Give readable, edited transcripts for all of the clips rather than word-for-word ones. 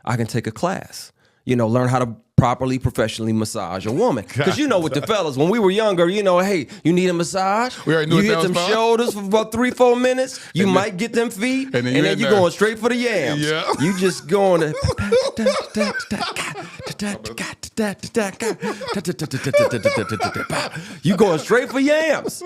I can take a class. Learn how to properly, professionally massage a woman. Because with the fellas, when we were younger, hey, you need a massage? We already knew you hit them shoulders for about 3-4 minutes. You might get them feet, and then you're going straight for the yams. Yeah. You just going to... You going straight for yams.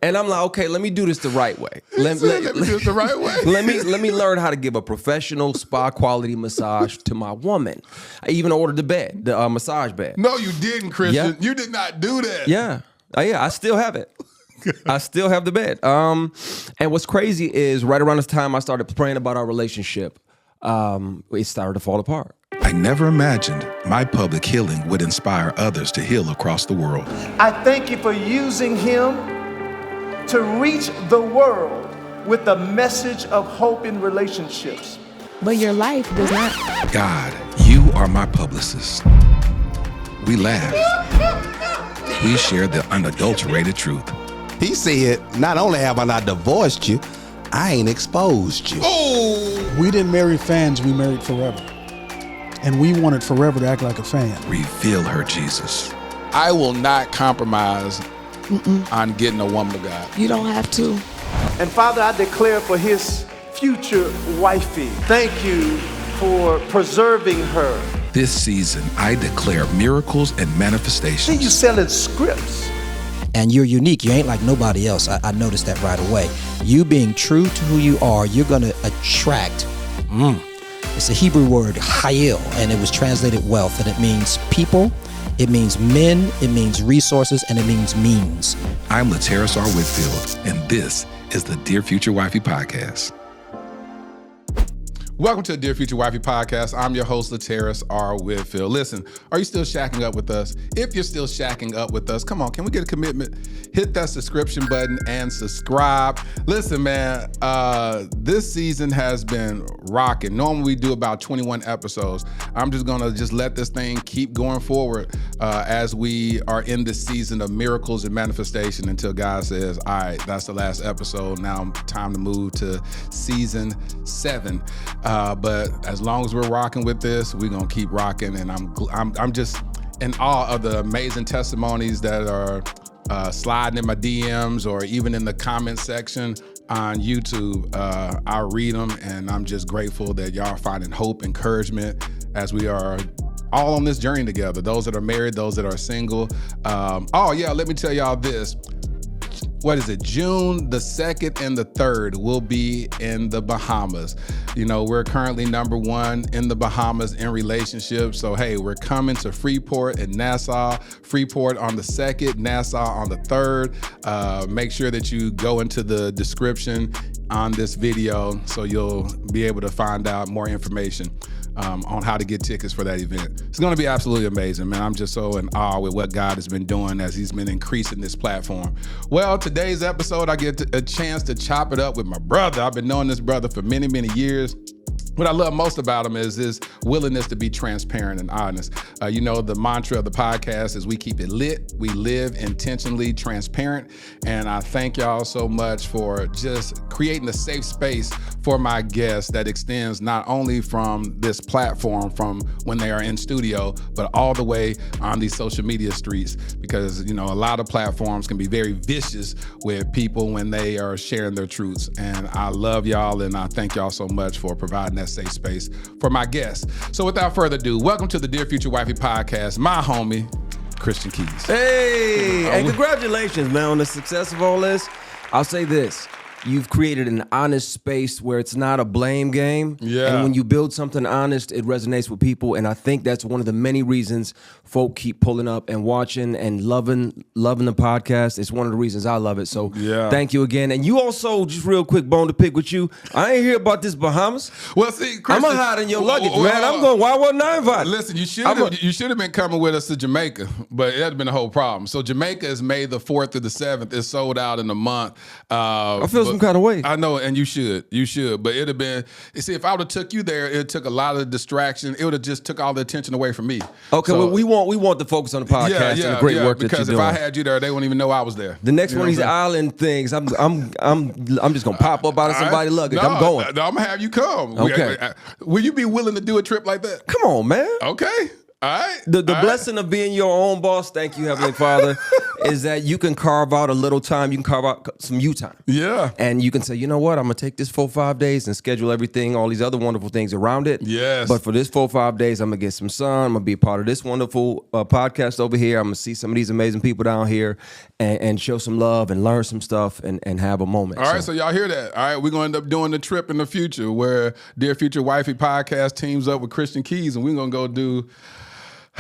And I'm like, okay, let me do this the right way. Let me do this the right way. Let me learn how to give a professional spa quality massage to my woman. I even ordered the massage bed. No, you didn't, Christian. Yeah. You did not do that. Yeah. I still have it. I still have the bed. And what's crazy is right around this time I started praying about our relationship, it started to fall apart. I never imagined my public healing would inspire others to heal across the world. I thank you for using him to reach the world with a message of hope in relationships. But your life does not. God, you are my publicist. We laughed. We shared the unadulterated truth. He said, not only have I not divorced you, I ain't exposed you. Oh! We didn't marry fans, we married forever. And we wanted forever to act like a fan. Reveal her, Jesus. I will not compromise on getting a woman of God. You don't have to. And Father, I declare for his future wifey, thank you for preserving her. This season, I declare miracles and See, manifestations. you selling scripts. And you're unique. You ain't like nobody else. I noticed that right away. You being true to who you are, you're going to attract. It's a Hebrew word, hayil, and it was translated wealth. And it means people, it means men, it means resources, and it means means. I'm Lateris R. Whitfield, and this is the Dear Future Wifey podcast. Welcome to the Dear Future Wifey podcast. I'm your host, Lateris R. Whitfield. Listen, are you still shacking up with us? If you're still shacking up with us, come on, can we get a commitment? Hit that subscription button and subscribe. Listen, man, this season has been rocking. Normally we do about 21 episodes. I'm just gonna let this thing keep going forward as we are in this season of miracles and manifestation until God says, all right, that's the last episode. Now time to move to season 7. But as long as we're rocking with this, we're gonna keep rocking, and I'm just in awe of the amazing testimonies that are sliding in my DMs or even in the comment section on YouTube. I read them, and I'm just grateful that y'all are finding hope, encouragement as we are all on this journey together. Those that are married, those that are single. Let me tell y'all this. What is it? June the 2nd and the 3rd will be in the Bahamas. We're currently #1 in the Bahamas in relationships. So, hey, we're coming to Freeport and Nassau. Freeport on the 2nd, Nassau on the 3rd. Make sure that you go into the description on this video so you'll be able to find out more information on how to get tickets for that event. It's going to be absolutely amazing, man. I'm just so in awe with what God has been doing as he's been increasing this platform. Well, today's episode, I get a chance to chop it up with my brother. I've been knowing this brother for many, many years. What I love most about him is his willingness to be transparent and honest. The mantra of the podcast is we keep it lit, we live intentionally transparent, and I thank y'all so much for just creating a safe space for my guests that extends not only from this platform, from when they are in studio, but all the way on these social media streets, because a lot of platforms can be very vicious with people when they are sharing their truths. And I love y'all, and I thank y'all so much for providing that safe space for my guests. So without further ado, welcome to the Dear Future Wifey podcast, my homie, Christian Keys. Hey, and congratulations, man, on the success of all this. I'll say this. You've created an honest space where it's not a blame game. Yeah. And when you build something honest, it resonates with people. And I think that's one of the many reasons folk keep pulling up and watching and loving the podcast. It's one of the reasons I love it. So Thank you again. And you also, just real quick, bone to pick with you. I ain't hear about this Bahamas. Well, see, Christian, I'm hiding your luggage, man. I'm going, why wasn't I invited? Listen, you should have been coming with us to Jamaica, but it had been a whole problem. So Jamaica is May the 4th through the 7th. It's sold out in a month. I feel some kind of way. I know, and you should, but it'd have been. You see, if I would have took you there, it took a lot of distraction. It would have just took all the attention away from me. Okay, well, we want to focus on the podcast and the great work that you're doing. Because if I had you there, they wouldn't even know I was there. The next one of these island things, I'm just gonna pop up out of somebody's luggage. I'm going. No, I'm gonna have you come. Okay. Will you be willing to do a trip like that? Come on, man. Okay. All right. The blessing of being your own boss, thank you, Heavenly Father, is that you can carve out a little time. You can carve out some you time. Yeah. And you can say, you know what, I'm going to take this 4-5 days and schedule everything, all these other wonderful things around it. Yes. But for this 4-5 days, I'm going to get some sun. I'm going to be a part of this wonderful podcast over here. I'm going to see some of these amazing people down here and show some love and learn some stuff and have a moment. All right, so y'all hear that. All right, we're going to end up doing the trip in the future where Dear Future Wifey podcast teams up with Christian Keys, and we're going to go do...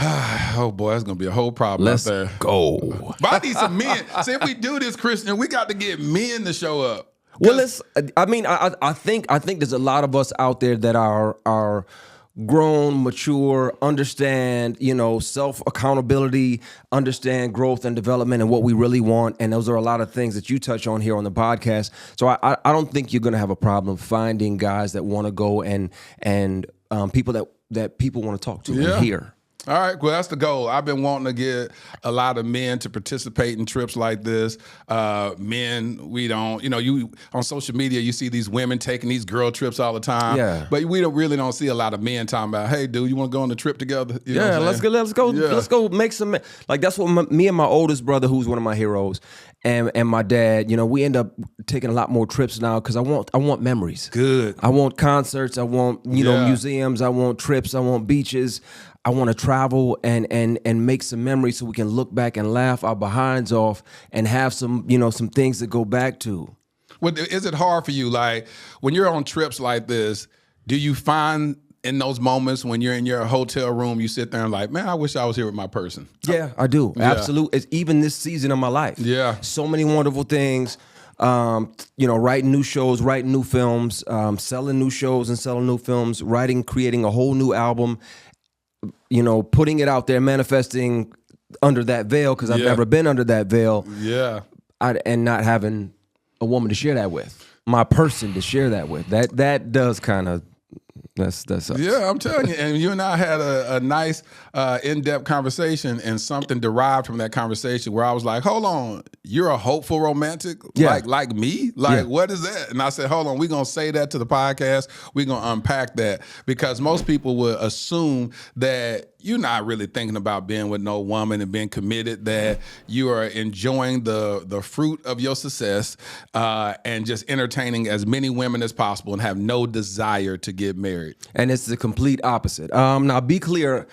Oh boy, that's gonna be a whole problem out there. Let's go. But I need some men. See, if we do this, Christian, we got to get men to show up. Well, I think there's a lot of us out there that are grown, mature, understand, self accountability, understand growth and development and what we really want. And those are a lot of things that you touch on here on the podcast. So I don't think you're gonna have a problem finding guys that want to go and people that people want to talk to and hear. All right, well, that's the goal. I've been wanting to get a lot of men to participate in trips like this. Men, we don't, you on social media, you see these women taking these girl trips all the time. Yeah. But we really don't see a lot of men talking about, hey, dude, you want to go on a trip together? You know let's go. Yeah. Let's go make some, like that's what me and my oldest brother, who's one of my heroes, and my dad, we end up taking a lot more trips now because I want memories. Good. I want concerts. I want, museums. I want trips. I want beaches. I want to travel and make some memories so we can look back and laugh our behinds off and have some, some things to go back to. Well, is it hard for you, like, when you're on trips like this, do you find in those moments when you're in your hotel room, you sit there and like, man, I wish I was here with my person? Yeah, I do. Yeah. Absolutely. It's even this season of my life. Yeah. So many wonderful things. Writing new shows, writing new films, selling new shows and selling new films, creating a whole new album. Putting it out there, manifesting under that veil, because I've never been under that veil. Yeah. And not having a woman to share that with, my person to share that with. That does kind of, that's yeah, I'm telling you. And you and I had a nice in-depth conversation, and something derived from that conversation where I was like, hold on, you're a hopeful romantic? Yeah. Like me? Like, what is that? And I said, hold on, we're going to say that to the podcast. We're going to unpack that, because most people would assume that you're not really thinking about being with no woman and being committed, that you are enjoying the fruit of your success and just entertaining as many women as possible and have no desire to get married. And it's the complete opposite. Now, be clear,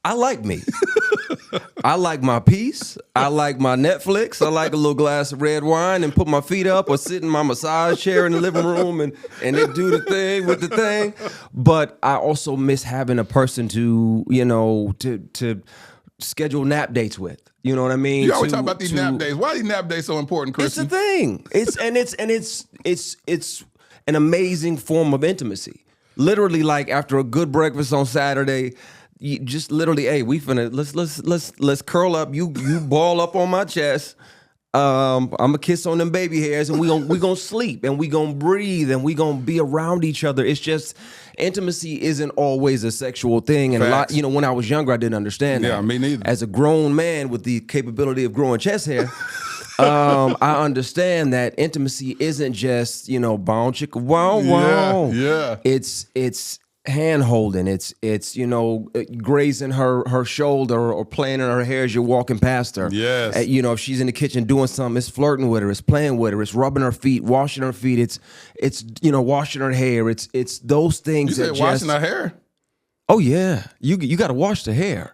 I like me. I like my peace. I like my Netflix. I like a little glass of red wine and put my feet up or sit in my massage chair in the living room and they do the thing with the thing. But I also miss having a person to schedule nap dates with. You know what I mean? You always talk about these nap days. Why are these nap days so important, Christian? It's a thing. It's an amazing form of intimacy. Literally, like after a good breakfast on Saturday, you just literally, hey, we finna let's curl up. You ball up on my chest. I'm gonna kiss on them baby hairs, and we gonna sleep, and we gonna breathe, and we gonna be around each other. It's just intimacy isn't always a sexual thing, and Facts. a lot. When I was younger, I didn't understand that. Yeah, me neither. As a grown man with the capability of growing chest hair. I understand that intimacy isn't just, bow chicka wow wow. Yeah. It's hand holding. It's grazing her shoulder or playing in her hair as you're walking past her. Yes. If she's in the kitchen doing something, it's flirting with her, it's playing with her, it's rubbing her feet, washing her feet, it's washing her hair. It's those things. You said washing her hair? Oh yeah. You got to wash the hair.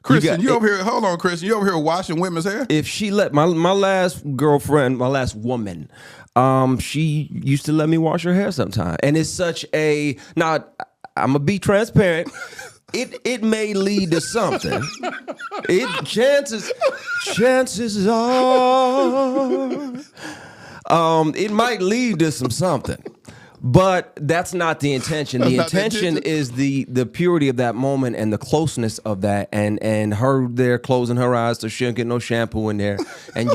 Christian, you over here, hold on, Christian. You over here washing women's hair? If she let my last girlfriend, my last woman, she used to let me wash her hair sometime. And it's such a, now I'm gonna be transparent. It may lead to something. Chances are, it might lead to something. But that's not the intention. The intention is the purity of that moment and the closeness of that, and her there closing her eyes so she don't get no shampoo in there, and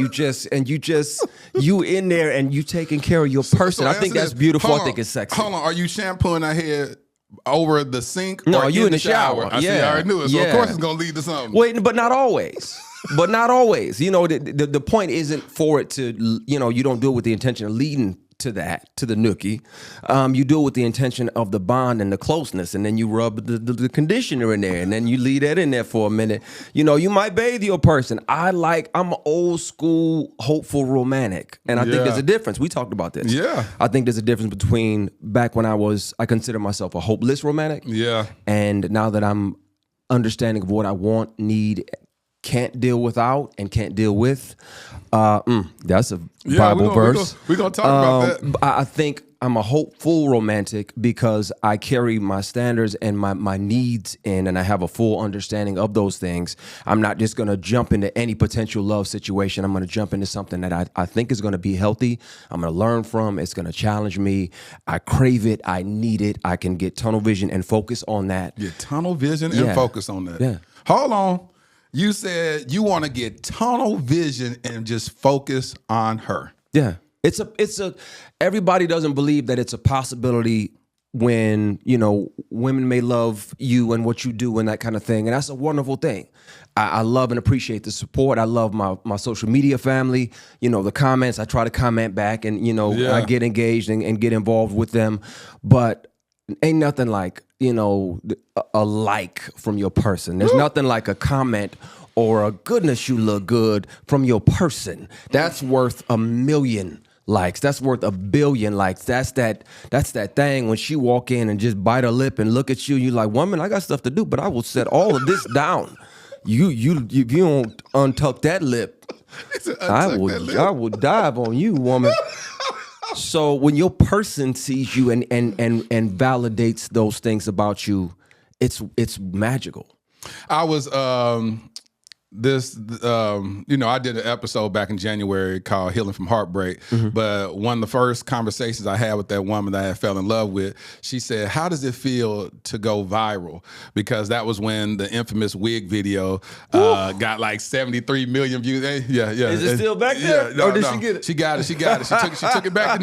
you in there and you taking care of your person. I think that's beautiful. I think it's sexy. Hold on, are you shampooing her head over the sink? No, or you in the shower. I see, I already knew it. So of course it's gonna lead to something. Wait, but not always. But not always. You know, the point isn't for it to, you know, you don't do it with the intention of leading to that, to the nookie. You do it with the intention of the bond and the closeness, and then you rub the conditioner in there, and then you leave that in there for a minute. You know, you might bathe your person. I'm an old school, hopeful romantic, and I think there's a difference. We talked about this. Yeah. I think there's a difference between back when I consider myself a hopeless romantic. Yeah. And now that I'm understanding of what I want, need, can't deal without, and can't deal with. That's a Bible verse. We're going to talk about that. I think I'm a hopeful romantic because I carry my standards and my needs in, and I have a full understanding of those things. I'm not just going to jump into any potential love situation. I'm going to jump into something that I think is going to be healthy. I'm going to learn from. It's going to challenge me. I crave it. I need it. I can get tunnel vision and focus on that. Get tunnel vision and focus on that. Yeah. Hold on. You said you want to get tunnel vision and just focus on her. Yeah. It's a everybody doesn't believe that it's a possibility when, you know, women may love you and what you do and that kind of thing. And that's a wonderful thing. I love and appreciate the support. I love my social media family. You know, the comments, I try to comment back and, you know, I get engaged and get involved with them. But ain't nothing like, you know, a like from your person. There's nothing like a comment or a goodness, you look good from your person. That's worth 1 million likes. That's worth 1 billion likes. That's that thing when she walk in and just bite her lip and look at you. You like, woman, I got stuff to do, but I will set all of this down. You if you don't untuck that lip, I will dive on you, woman. So when your person sees you and validates those things about you, it's magical. I was I did an episode back in January called Healing from Heartbreak. But one of the first conversations I had with that woman that I fell in love with, she said, how does it feel to go viral? Because that was when the infamous wig video got like 73 million views. Yeah. Is it still back there? No, or did she get it? She got it. She took it back to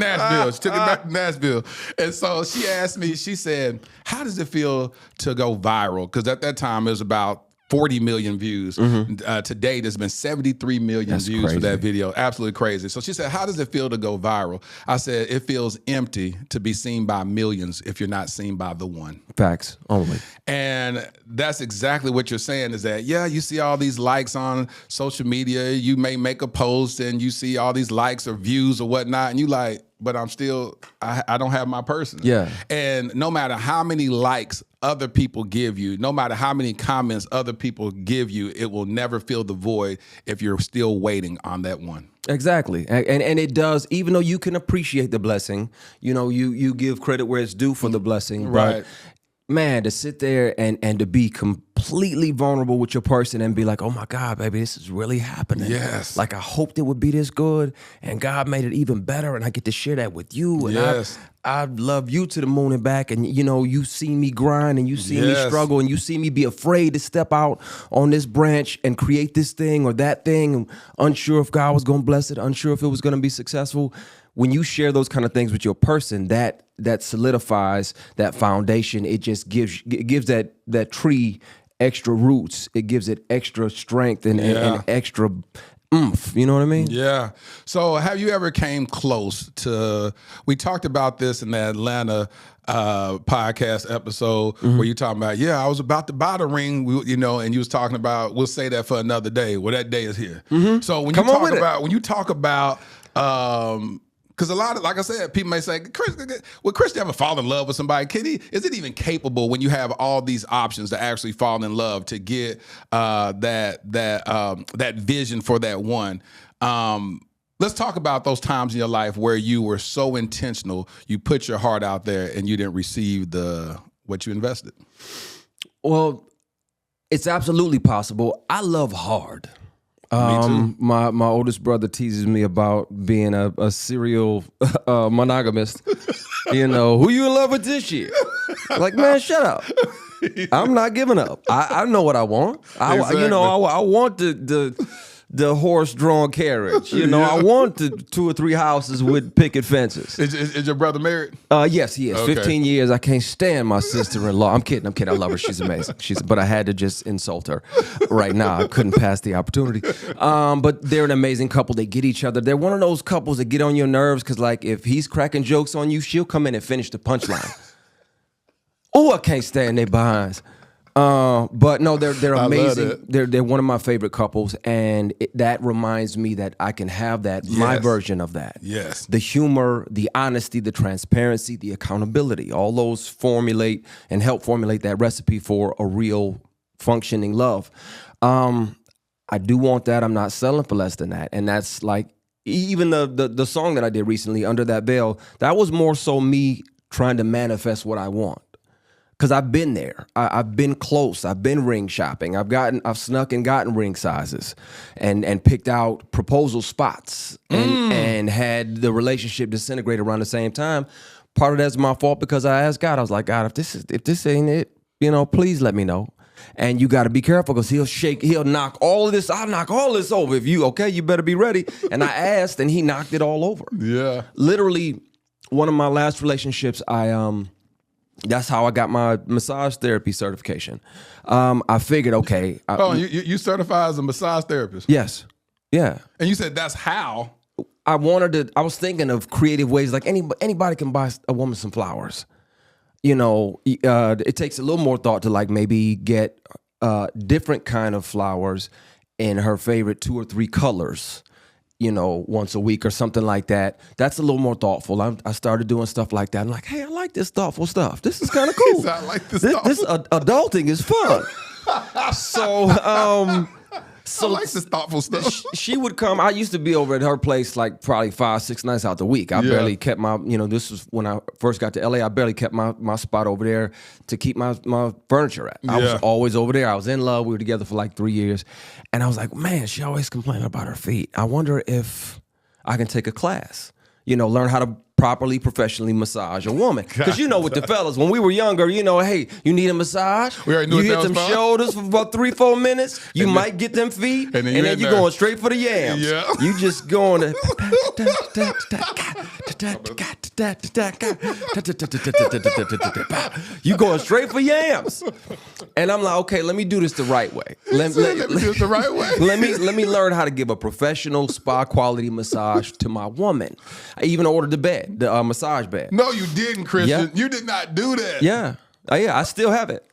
Nashville. And so she asked me, she said, how does it feel to go viral? Because at that time it was about 40 million views. To date, there's been 73 million views for that video. Absolutely crazy. So she said, how does it feel to go viral? I said, it feels empty to be seen by millions if you're not seen by the one. Facts only. And that's exactly what you're saying is that, you see all these likes on social media. You may make a post and you see all these likes or views or whatnot. And you like, but I'm still, I don't have my person. Yeah. And no matter how many likes other people give you, no matter how many comments other people give you, it will never fill the void if you're still waiting on that one. Exactly. And it does, even though you can appreciate the blessing, you know, you give credit where it's due for the blessing. Right. But man, to sit there and to be completely vulnerable with your person and be like, oh my God, baby, this is really happening. Yes. Like I hoped it would be this good and God made it even better and I get to share that with you. And yes. I love you to the moon and back. And you know, you see me grind and you see me struggle and you see me be afraid to step out on this branch and create this thing or that thing. Unsure if God was going to bless it, unsure if it was going to be successful. When you share those kind of things with your person, that solidifies that foundation. It just gives that tree extra roots. It gives it extra strength and extra oomph. You know what I mean? Yeah. So have you ever came close to, we talked about this in the Atlanta podcast episode where you talking about, I was about to buy the ring, and you was talking about, we'll say that for another day. Well, that day is here. So when you talk about, because a lot of, like I said, people may say, will Chris ever fall in love with somebody? Is it even capable when you have all these options to actually fall in love, to get that vision for that one? Let's talk about those times in your life where you were so intentional, you put your heart out there and you didn't receive what you invested. Well, it's absolutely possible. I love hard. Me too. My oldest brother teases me about being a serial monogamist. You know, who you in love with this year? Like, man, shut up. I'm not giving up. I know what I want. Exactly. You know, I want the horse-drawn carriage. You know, I want the 2 or 3 houses with picket fences. Is your brother married? Yes, he is. Okay. 15 years. I can't stand my sister-in-law. I'm kidding. I love her. She's amazing. But I had to just insult her right now. I couldn't pass the opportunity. But they're an amazing couple. They get each other. They're one of those couples that get on your nerves because, like, if he's cracking jokes on you, she'll come in and finish the punchline. Oh, I can't stand their behinds. But no, they're amazing. They're one of my favorite couples, and that reminds me that I can have that, my version of that. Yes. The humor, the honesty, the transparency, the accountability, all those formulate and help formulate that recipe for a real functioning love. I do want that. I'm not selling for less than that. And that's like, even the song that I did recently, Under That Veil, that was more so me trying to manifest what I want. Because I've been there. I've been close. I've been ring shopping. I've snuck and gotten ring sizes and picked out proposal spots and had the relationship disintegrate around the same time. Part of that's my fault because I asked God. I was like, God, if this ain't it, you know, please let me know. And you got to be careful because he'll knock all of this. I'll knock all this over. If you better be ready. And I asked and he knocked it all over. Yeah. Literally, one of my last relationships, that's how I got my massage therapy certification. I figured, okay. You certified as a massage therapist? Yes. Yeah. And you said that's how? I was thinking of creative ways, like anybody can buy a woman some flowers. You know, it takes a little more thought to like maybe get different kind of flowers in her favorite 2 or 3 colors, you know, once a week or something like that. That's a little more thoughtful. I started doing stuff like that. I'm like, hey, I like this thoughtful stuff. This is kind of cool. I like this adulting is fun. So I like this thoughtful stuff. She would come. I used to be over at her place like probably 5-6 nights out the week. I barely kept my, you know, this was when I first got to LA. I barely kept my spot over there to keep my furniture at. I was always over there. I was in love. We were together for like 3 years. And I was like, man, she always complaining about her feet. I wonder if I can take a class, you know, learn how to properly, professionally massage a woman. Because you know, with the fellas, when we were younger, you know, hey, you need a massage. We already knew you hit what that them was for. shoulders for about 3-4 minutes. You might get them feet, and then you're going straight for the yams. Yeah. You just going to. You going straight for yams. And I'm like, okay, let me do this the right way. Let me do this the right way. Let me learn how to give a professional spa quality massage to my woman. I even ordered the bed, the massage bed. No, you didn't, Christian. Yeah. You did not do that. Yeah. I still have it.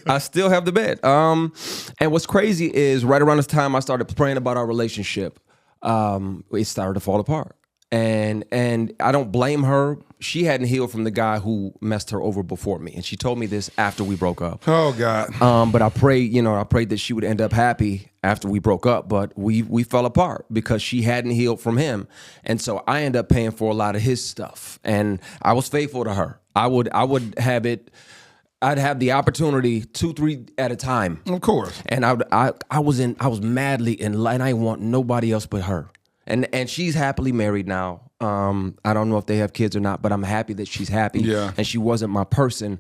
I still have the bed. And what's crazy is right around this time I started praying about our relationship, it started to fall apart. And I don't blame her. She hadn't healed from the guy who messed her over before me. And she told me this after we broke up. Oh, God. But I prayed that she would end up happy after we broke up. But we fell apart because she hadn't healed from him. And so I ended up paying for a lot of his stuff. And I was faithful to her. I would have it. I'd have the opportunity 2-3 at a time. Of course. And I was madly in love, and I didn't want nobody else but her. And she's happily married now. I don't know if they have kids or not, but I'm happy that she's happy. Yeah. And she wasn't my person.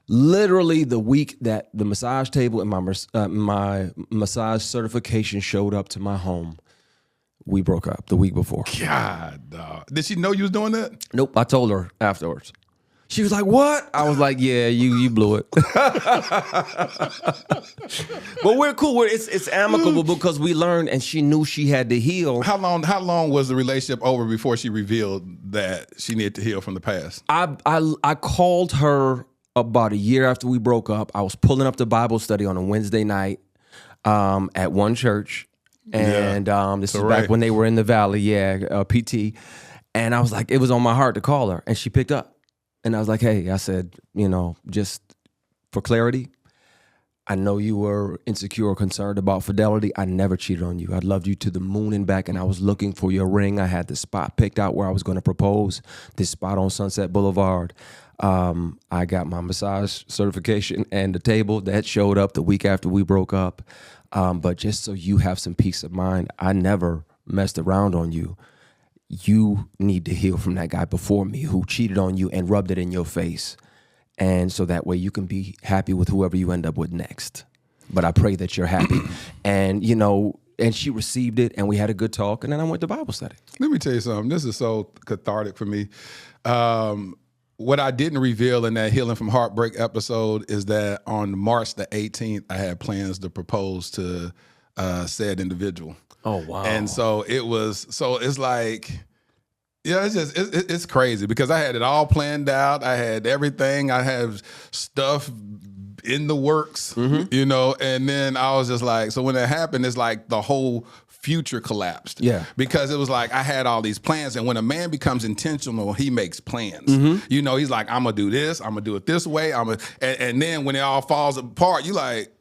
Literally the week that the massage table and my massage certification showed up to my home, we broke up the week before. God, dog. Did she know you was doing that? Nope. I told her afterwards. She was like, what? I was like, yeah, you blew it. But we're cool. It's amicable because we learned, and she knew she had to heal. How long was the relationship over before she revealed that she needed to heal from the past? I called her about a year after we broke up. I was pulling up the Bible study on a Wednesday night at one church. And this is back when they were in the Valley, PT. And I was like, it was on my heart to call her. And she picked up. And I was like, hey, I said, you know, just for clarity, I know you were insecure or concerned about fidelity. I never cheated on you. I loved you to the moon and back, and I was looking for your ring. I had the spot picked out where I was going to propose, this spot on Sunset Boulevard. I got my massage certification and the table that showed up the week after we broke up. But just so you have some peace of mind, I never messed around on you. you need to heal from that guy before me who cheated on you and rubbed it in your face. And so that way you can be happy with whoever you end up with next. But I pray that you're happy. And, you know, and she received it, and we had a good talk, and then I went to Bible study. Let me tell you something. This is so cathartic for me. What I didn't reveal in that Healing from Heartbreak episode is that on March the 18th, I had plans to propose to said individual. Oh, wow. And so it's like, yeah, it's crazy because I had it all planned out. I had everything. I have stuff in the works, you know, and then I was just like, so when it happened, it's like the whole future collapsed. Yeah. Because it was like I had all these plans, and when a man becomes intentional, he makes plans. You know, he's like, I'm gonna do this, I'm gonna do it this way, and then when it all falls apart, you like,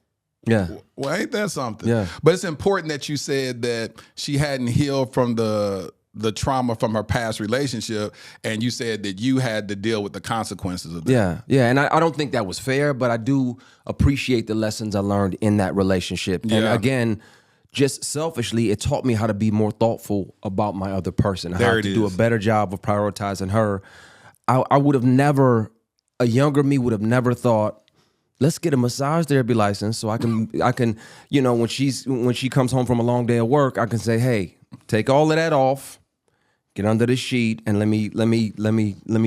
yeah, well, ain't that something? Yeah. But it's important that you said that she hadn't healed from the trauma from her past relationship, and you said that you had to deal with the consequences of that. Yeah, and I don't think that was fair, but I do appreciate the lessons I learned in that relationship. And again, just selfishly, it taught me how to be more thoughtful about my other person, how to do a better job of prioritizing her. I would have never, a younger me would have never thought, let's get a massage therapy license so I can, you know, when she comes home from a long day of work, I can say, hey, take all of that off, get under the sheet, and let me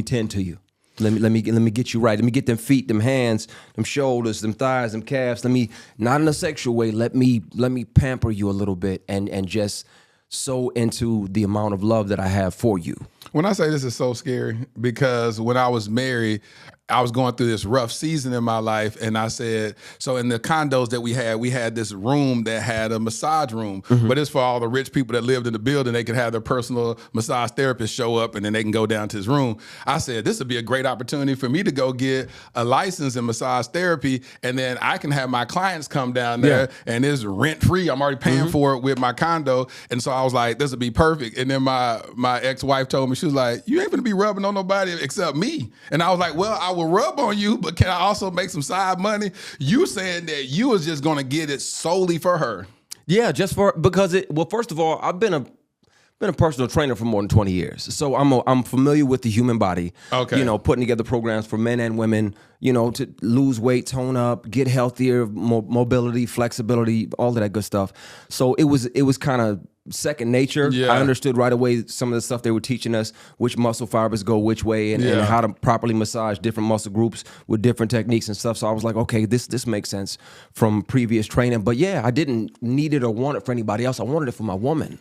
tend to you. Let me get you right. Let me get them feet, them hands, them shoulders, them thighs, them calves. Let me, not in a sexual way, let me pamper you a little bit and just so into the amount of love that I have for you. When I say this is so scary, because when I was married, I was going through this rough season in my life, and I said, so in the condos that we had this room that had a massage room, but it's for all the rich people that lived in the building. They could have their personal massage therapist show up, and then they can go down to his room. I said, this would be a great opportunity for me to go get a license in massage therapy, and then I can have my clients come down there, and it's rent-free. I'm already paying for it with my condo, and so I was like, this would be perfect. And then my ex-wife told me, she was like, you ain't gonna be rubbing on nobody except me. And I was like, well, I will rub on you, but can I also make some side money? You saying that you was just gonna get it solely for her? Yeah, because first of all, I've been a personal trainer for more than 20 years, so I'm familiar with the human body. Okay, you know, putting together programs for men and women, you know, to lose weight, tone up, get healthier, mobility, flexibility, all of that good stuff. So it was kind of second nature. I understood right away some of the stuff they were teaching us, which muscle fibers go which way, and how to properly massage different muscle groups with different techniques and stuff. So I was like, okay, this makes sense from previous training. But yeah, I didn't need it or want it for anybody else. I wanted it for my woman.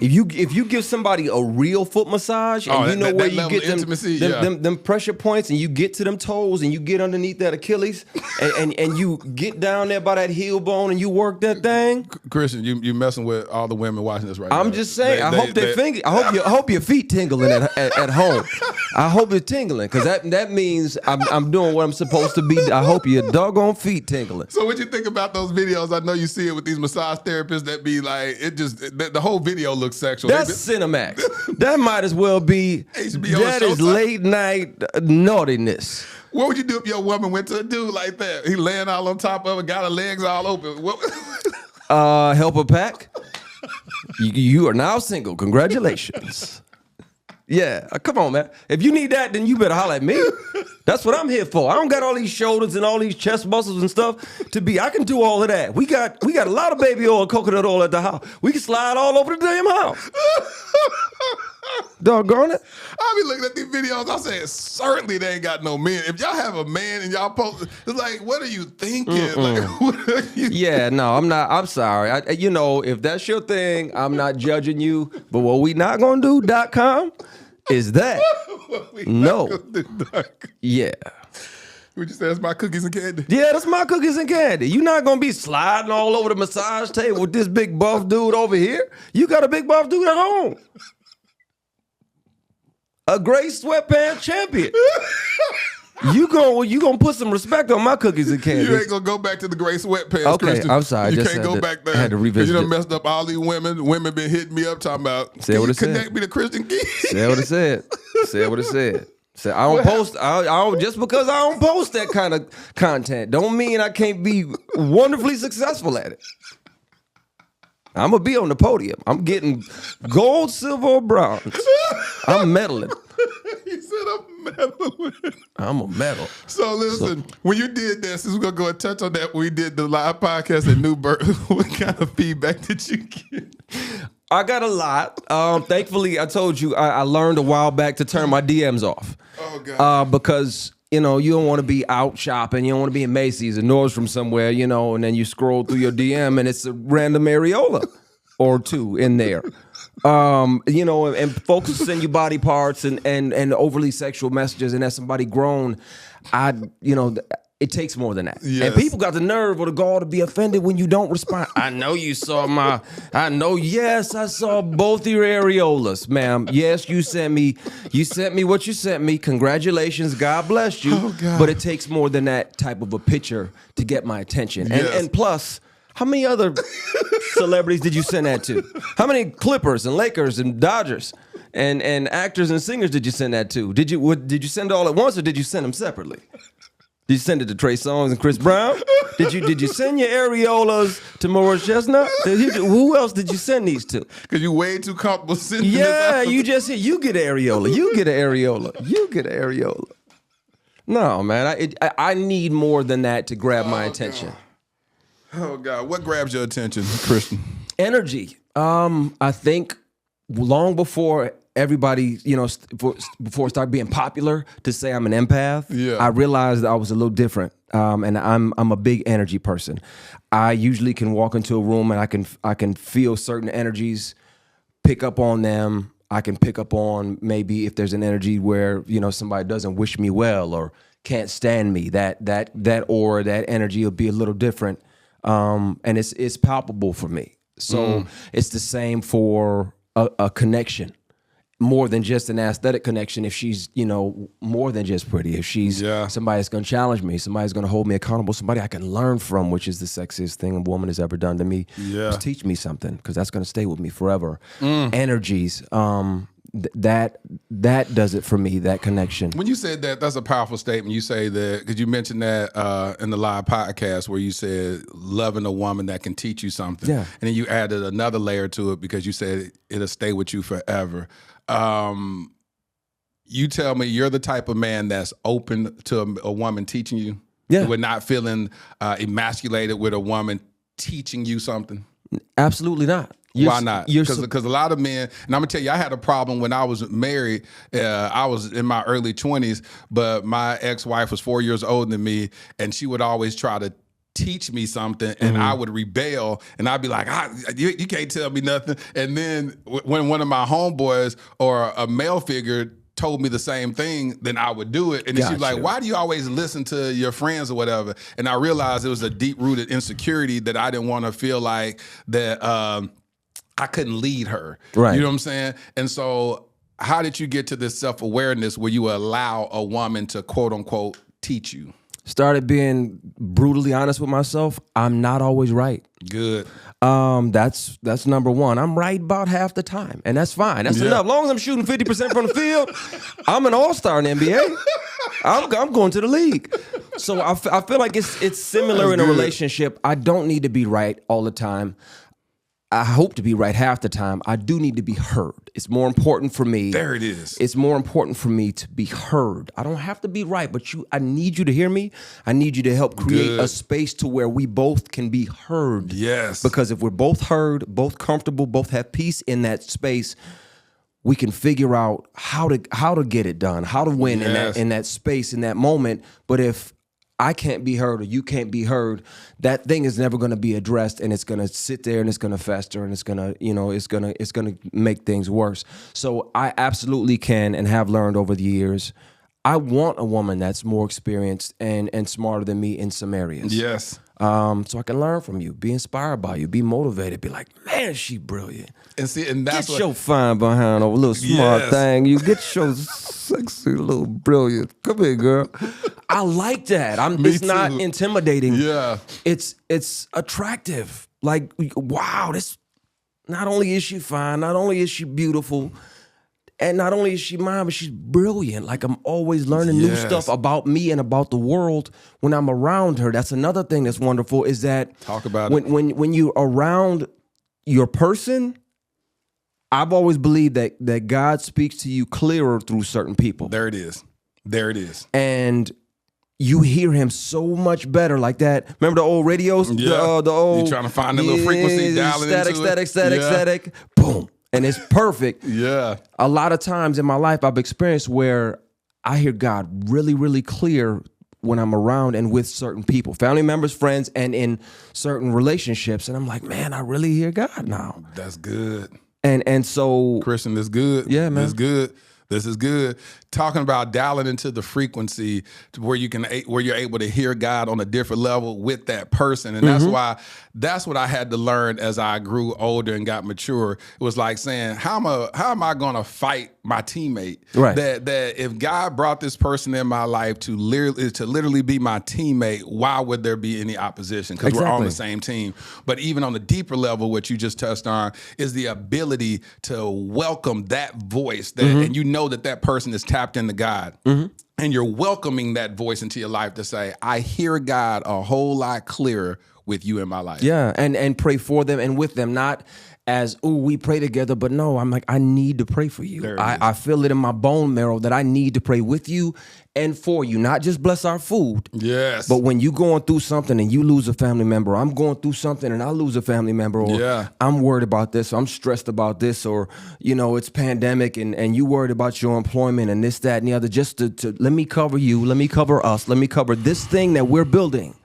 If you give somebody a real foot massage and you know where you get them pressure points, and you get to them toes and you get underneath that Achilles and you get down there by that heel bone and you work that thing. Christian, you messing with all the women watching this right now. I'm just saying. I hope your feet tingling at home. I hope it's tingling, because that means I'm doing what I'm supposed to be. I hope your doggone feet tingling. So what you think about those videos? I know you see it with these massage therapists that be like, the whole video looks sexual. That's Cinemax. That might as well be HBO. That is late night naughtiness. What would you do if your woman went to a dude like that? He laying all on top of her, got her legs all open. Help her pack. You are now single. Congratulations. Yeah, come on, man. If you need that, then you better holler at me. That's what I'm here for. I don't got all these shoulders and all these chest muscles and stuff I can do all of that. We got a lot of baby oil, coconut oil at the house. We can slide all over the damn house. Doggone it. I be looking at these videos, I say, certainly they ain't got no men. If y'all have a man and y'all post, it's like, what are you thinking? Like, what are you Yeah, no, I'm not. I'm sorry. If that's your thing, I'm not judging you. But what we not gonna do.com is that. No. Yeah. Would you say that's my cookies and candy? Yeah, that's my cookies and candy. You're not going to be sliding all over the massage table with this big buff dude over here. You got a big buff dude at home. A gray sweatpants champion. You gonna put some respect on my cookies and candy. You ain't gonna go back to the gray sweatpants. Okay, Christian. I'm sorry. You can't go back there. I had to revisit. You done messed up all these women. Women been hitting me up talking about. Say what it said. Connect me to Christian Key. Say what it said. Say what it said. So I don't post. I don't, just because I don't post that kind of content, don't mean I can't be wonderfully successful at it. I'm gonna be on the podium. I'm getting gold, silver, or bronze. I'm medaling. He said I'm medaling. I'm a medal. So listen, when you did this, we're gonna go and touch on that. We did the live podcast at Newburgh. What kind of feedback did you get? I got a lot. Thankfully, I told you I learned a while back to turn my DMs off. Oh God. Because you don't want to be out shopping. You don't want to be in Macy's or Nordstrom somewhere, and then you scroll through your DM and it's a random areola or two in there. And folks will send you body parts and overly sexual messages, and as somebody grown, it takes more than that. Yes. And people got the nerve or the gall to be offended when you don't respond. I know you saw yes, I saw both your areolas, ma'am. Yes, you sent me what you sent me. Congratulations, God bless you. Oh, God. But it takes more than that type of a picture to get my attention. Yes. And plus, how many other celebrities did you send that to? How many Clippers and Lakers and Dodgers and actors and singers did you send that to? Did you send it all at once or did you send them separately? Did you send it to Trey Songz and Chris Brown? Did you send your areolas to Morris Chestnut? Who else did you send these to? Because you're way too comfortable sitting. Yeah, you just said you get an areola. You get an areola. You get an areola. No, man, I need more than that to grab my attention. God. Oh God, what grabs your attention, Christian? Energy. I think long before everybody, before it started being popular to say I'm an empath, I realized I was a little different. And I'm a big energy person. I usually can walk into a room and I can feel certain energies, pick up on them. I can pick up on maybe if there's an energy where, somebody doesn't wish me well or can't stand me. That aura, that energy will be a little different. And it's palpable for me. So it's the same for a connection. More than just an aesthetic connection. If she's, more than just pretty. If she's somebody that's going to challenge me, somebody's going to hold me accountable, somebody I can learn from, which is the sexiest thing a woman has ever done to me. Just teach me something, because that's going to stay with me forever. Energies, that does it for me, that connection. When you said that, that's a powerful statement. You say that, because you mentioned that in the live podcast where you said loving a woman that can teach you something. Yeah. And then you added another layer to it because you said it'll stay with you forever. You tell me you're the type of man that's open to a woman teaching you? Yeah. We're not feeling emasculated with a woman teaching you something? Absolutely not. Why not? Because a lot of men, and I'm gonna tell you, I had a problem when I was married. I was in my early 20s, but my ex-wife was 4 years older than me, and she would always try to teach me something, and I would rebel, and I'd be like, you can't tell me nothing. And then when one of my homeboys or a male figure told me the same thing, then I would do it. And then she's like, why do you always listen to your friends or whatever? And I realized it was a deep-rooted insecurity that I didn't want to feel like that I couldn't lead her. Right. You know what I'm saying? And so how did you get to this self-awareness where you allow a woman to quote-unquote teach you? Started being brutally honest with myself. I'm not always right. Good. That's number one. I'm right about half the time, and that's fine. That's enough. As long as I'm shooting 50% from the field, I'm an all-star in the NBA. I'm going to the league. So I feel like it's similar in a relationship. I don't need to be right all the time. I hope to be right half the time. I do need to be heard. It's more important for me. There it is. It's more important for me to be heard. I don't have to be right, but I need you to hear me. I need you to help create a space to where we both can be heard. Yes. Because if we're both heard, both comfortable, both have peace in that space, we can figure out how to get it done, how to win in that space, in that moment. But if I can't be heard or you can't be heard, that thing is never going to be addressed, and it's going to sit there and it's going to fester, and it's going to, it's going to make things worse. So I absolutely can and have learned over the years, I want a woman that's more experienced and smarter than me in some areas. Yes. So I can learn from you, be inspired by you, be motivated, be like, man, she brilliant. And see, and that's get your fine behind over a little smart thing. You get your sexy little brilliant. Come here, girl. I like that. It's not intimidating. Yeah. It's attractive. Like, wow, this, not only is she fine, not only is she beautiful, and not only is she mine, but she's brilliant. Like, I'm always learning new stuff about me and about the world when I'm around her. That's another thing that's wonderful, is that talk about when you're around your person, I've always believed that God speaks to you clearer through certain people. There it is. There it is. And you hear him so much better like that. Remember the old radios? Yeah. The old. You trying to find the little frequency, dialing static, into it? static. Boom. And it's perfect. Yeah. A lot of times in my life I've experienced where I hear God really, really clear when I'm around and with certain people, family members, friends, and in certain relationships. And I'm like, man, I really hear God now. That's good. And so, Christian, this good. Yeah, man. This good. This is good. Talking about dialing into the frequency to where you're able to hear God on a different level with that person. And that's what I had to learn as I grew older and got mature. It was like saying, how am I gonna fight my teammate? Right. That if God brought this person in my life to literally be my teammate, why would there be any opposition? Because we're on the same team. But even on the deeper level, what you just touched on is the ability to welcome that voice and you know that person is tapped into God. And you're welcoming that voice into your life to say, I hear God a whole lot clearer with you in my life. Yeah, and pray for them and with them, not as, oh, we pray together, but no, I'm like, I need to pray for you. I feel it in my bone marrow that I need to pray with you and for you, not just bless our food. Yes. But when you're going through something and you lose a family member, I'm going through something and I lose a family member, or I'm worried about this, or I'm stressed about this, or, it's pandemic and you worried about your employment and this, that, and the other, just to let me cover you, let me cover us, let me cover this thing that we're building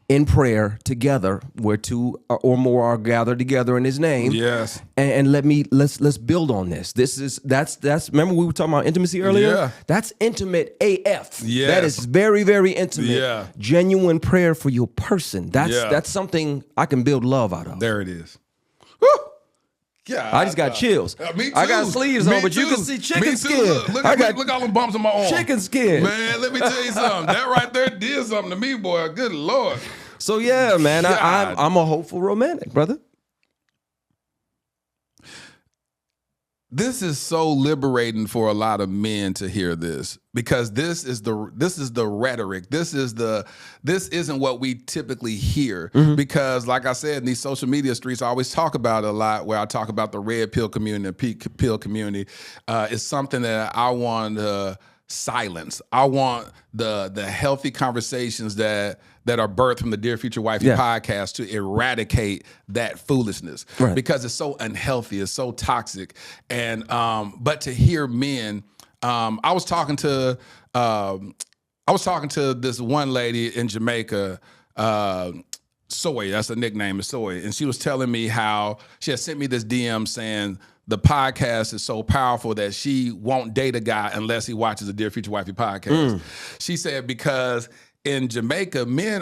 in prayer together, where two or more are gathered together in his name. Yes. And let's build on this. That's remember we were talking about intimacy earlier? Yeah. That's intimate AF. Yes. That is very, very intimate. Yeah. Genuine prayer for your person. That's something I can build love out of. There it is. Woo! Yeah, I just got chills. Me too. I got sleeves on, but you can see chicken skin. Look at all them bumps on my arm. Chicken skin. Man, let me tell you something. That right there did something to me, boy. Good Lord. So yeah, man, I'm a hopeful romantic, brother. This is so liberating for a lot of men to hear this, because this is the rhetoric. This isn't what we typically hear, because like I said, in these social media streets, I always talk about it a lot, where I talk about the red pill community, the pink pill community. It's something that I want to silence. I want the healthy conversations that are birthed from the Dear Future Wifey podcast to eradicate that foolishness, because it's so unhealthy, it's so toxic. And but to hear men, I was talking to this one lady in Jamaica, Soy, that's her nickname, is Soy, and she was telling me how she had sent me this DM saying the podcast is so powerful that she won't date a guy unless he watches the Dear Future Wifey podcast. She said because in Jamaica, men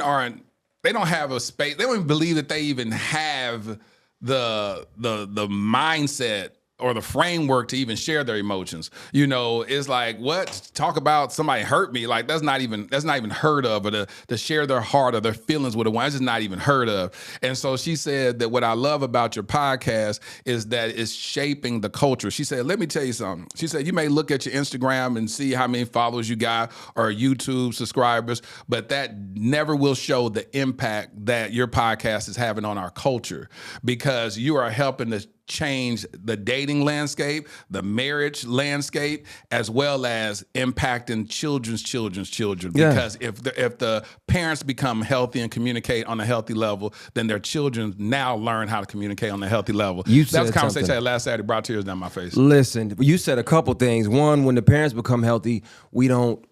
they don't have a space. They don't even believe that they even have the mindset or the framework to even share their emotions. It's like, what? Talk about somebody hurt me. Like that's not even heard of, or to share their heart or their feelings with a woman. It's just not even heard of. And so she said that what I love about your podcast is that it's shaping the culture. She said, let me tell you something. She said, you may look at your Instagram and see how many followers you got or YouTube subscribers, but that never will show the impact that your podcast is having on our culture, because you are helping to change the dating landscape, the marriage landscape, as well as impacting children's children. Because if the parents become healthy and communicate on a healthy level, then their children now learn how to communicate on a healthy level. That was a conversation I had last Saturday, brought tears down my face. Listen, you said a couple things. One, when the parents become healthy, we don't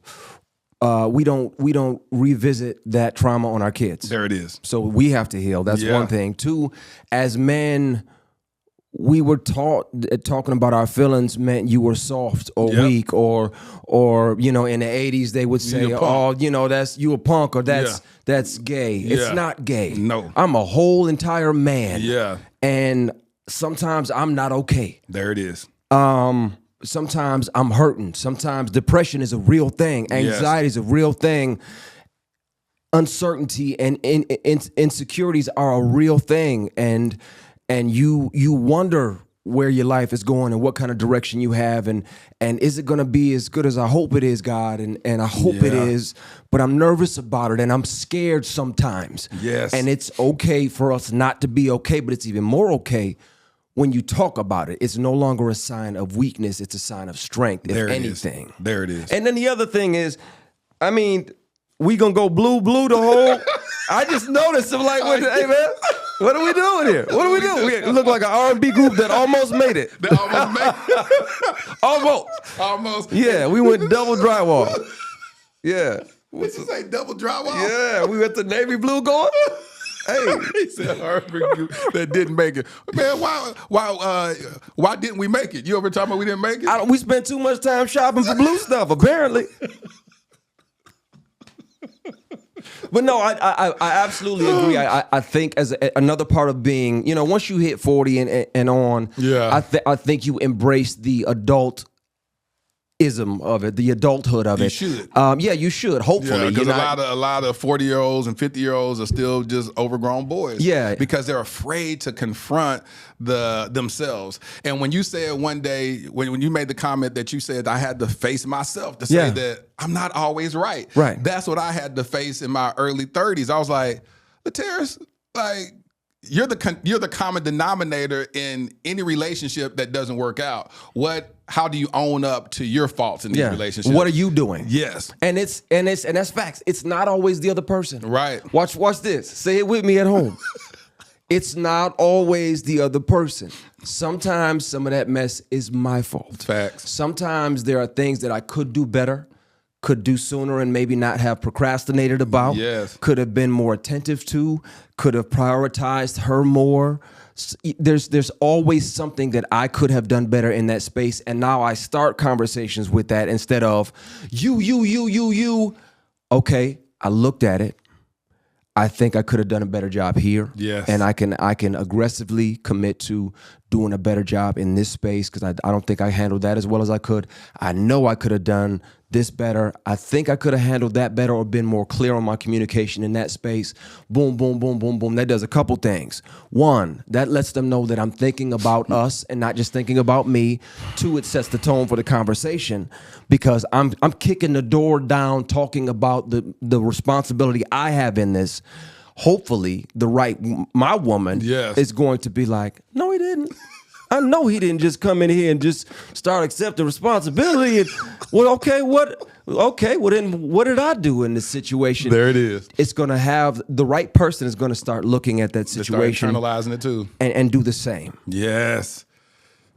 revisit that trauma on our kids. There it is. So we have to heal. That's one thing. Two, as men, we were taught that talking about our feelings meant you were soft or weak, or in the 80s they would say, that's you a punk, or that's gay. It's not gay. No. I'm a whole entire man. Yeah. And sometimes I'm not okay. There it is. Sometimes I'm hurting. Sometimes depression is a real thing. Anxiety is a real thing. Uncertainty and insecurities are a real thing. And you wonder where your life is going and what kind of direction you have, and is it going to be as good as I hope it is, God, and I hope it is, but I'm nervous about it and I'm scared sometimes. Yes. And it's okay for us not to be okay, but it's even more okay when you talk about it. It's no longer a sign of weakness, it's a sign of strength, if anything. There it is. And then the other thing is, I mean, we gonna go blue the whole. I just noticed. I'm like, hey man, what are we doing here? What are we doing? We look like an R&B group that almost made it. That almost made Almost. Almost. Yeah, we went double drywall. Yeah. What'd you say? Double drywall? Yeah, we went to navy blue going. Hey, he said R&B group that didn't make it. Man, why didn't we make it? You ever talking about we didn't make it? We spent too much time shopping for blue stuff, apparently. But no, I absolutely agree. I think as another part of being, once you hit 40 and on, I think you embrace the adultism of it, the adulthood of it. You should. Yeah, you should. Hopefully, because a lot of 40-year-olds and 50-year-olds are still just overgrown boys. Yeah, because they're afraid to confront themselves. And when you said one day, when you made the comment that you said I had to face myself to say that I'm not always right. Right. That's what I had to face in my early 30s. I was like, Terrace, like, you're the common denominator in any relationship that doesn't work out. How do you own up to your faults in these relationships? What are you doing? Yes. And that's facts. It's not always the other person. Right. Watch this. Say it with me at home. It's not always the other person. Sometimes some of that mess is my fault. Facts. Sometimes there are things that I could do better, could do sooner, and maybe not have procrastinated about. Yes. Could have been more attentive to, could have prioritized her more. There's always something that I could have done better in that space, and now I start conversations with that instead of you. Okay, I looked at it. I think I could have done a better job here. Yes. And I can aggressively commit to doing a better job in this space because I don't think I handled that as well as I could. I know I could have done this better. I think I could have handled that better or been more clear on my communication in that space. Boom, boom, boom, boom, boom. That does a couple things. One, that lets them know that I'm thinking about us and not just thinking about me. Two, it sets the tone for the conversation because I'm kicking the door down talking about the responsibility I have in this. Hopefully, my woman is going to be like, no, he didn't. I know he didn't just come in here and just start accepting responsibility. And well, then what did I do in this situation? There it is. It's going to have the right person is going to start looking at that situation, start internalizing it too, and do the same. Yes.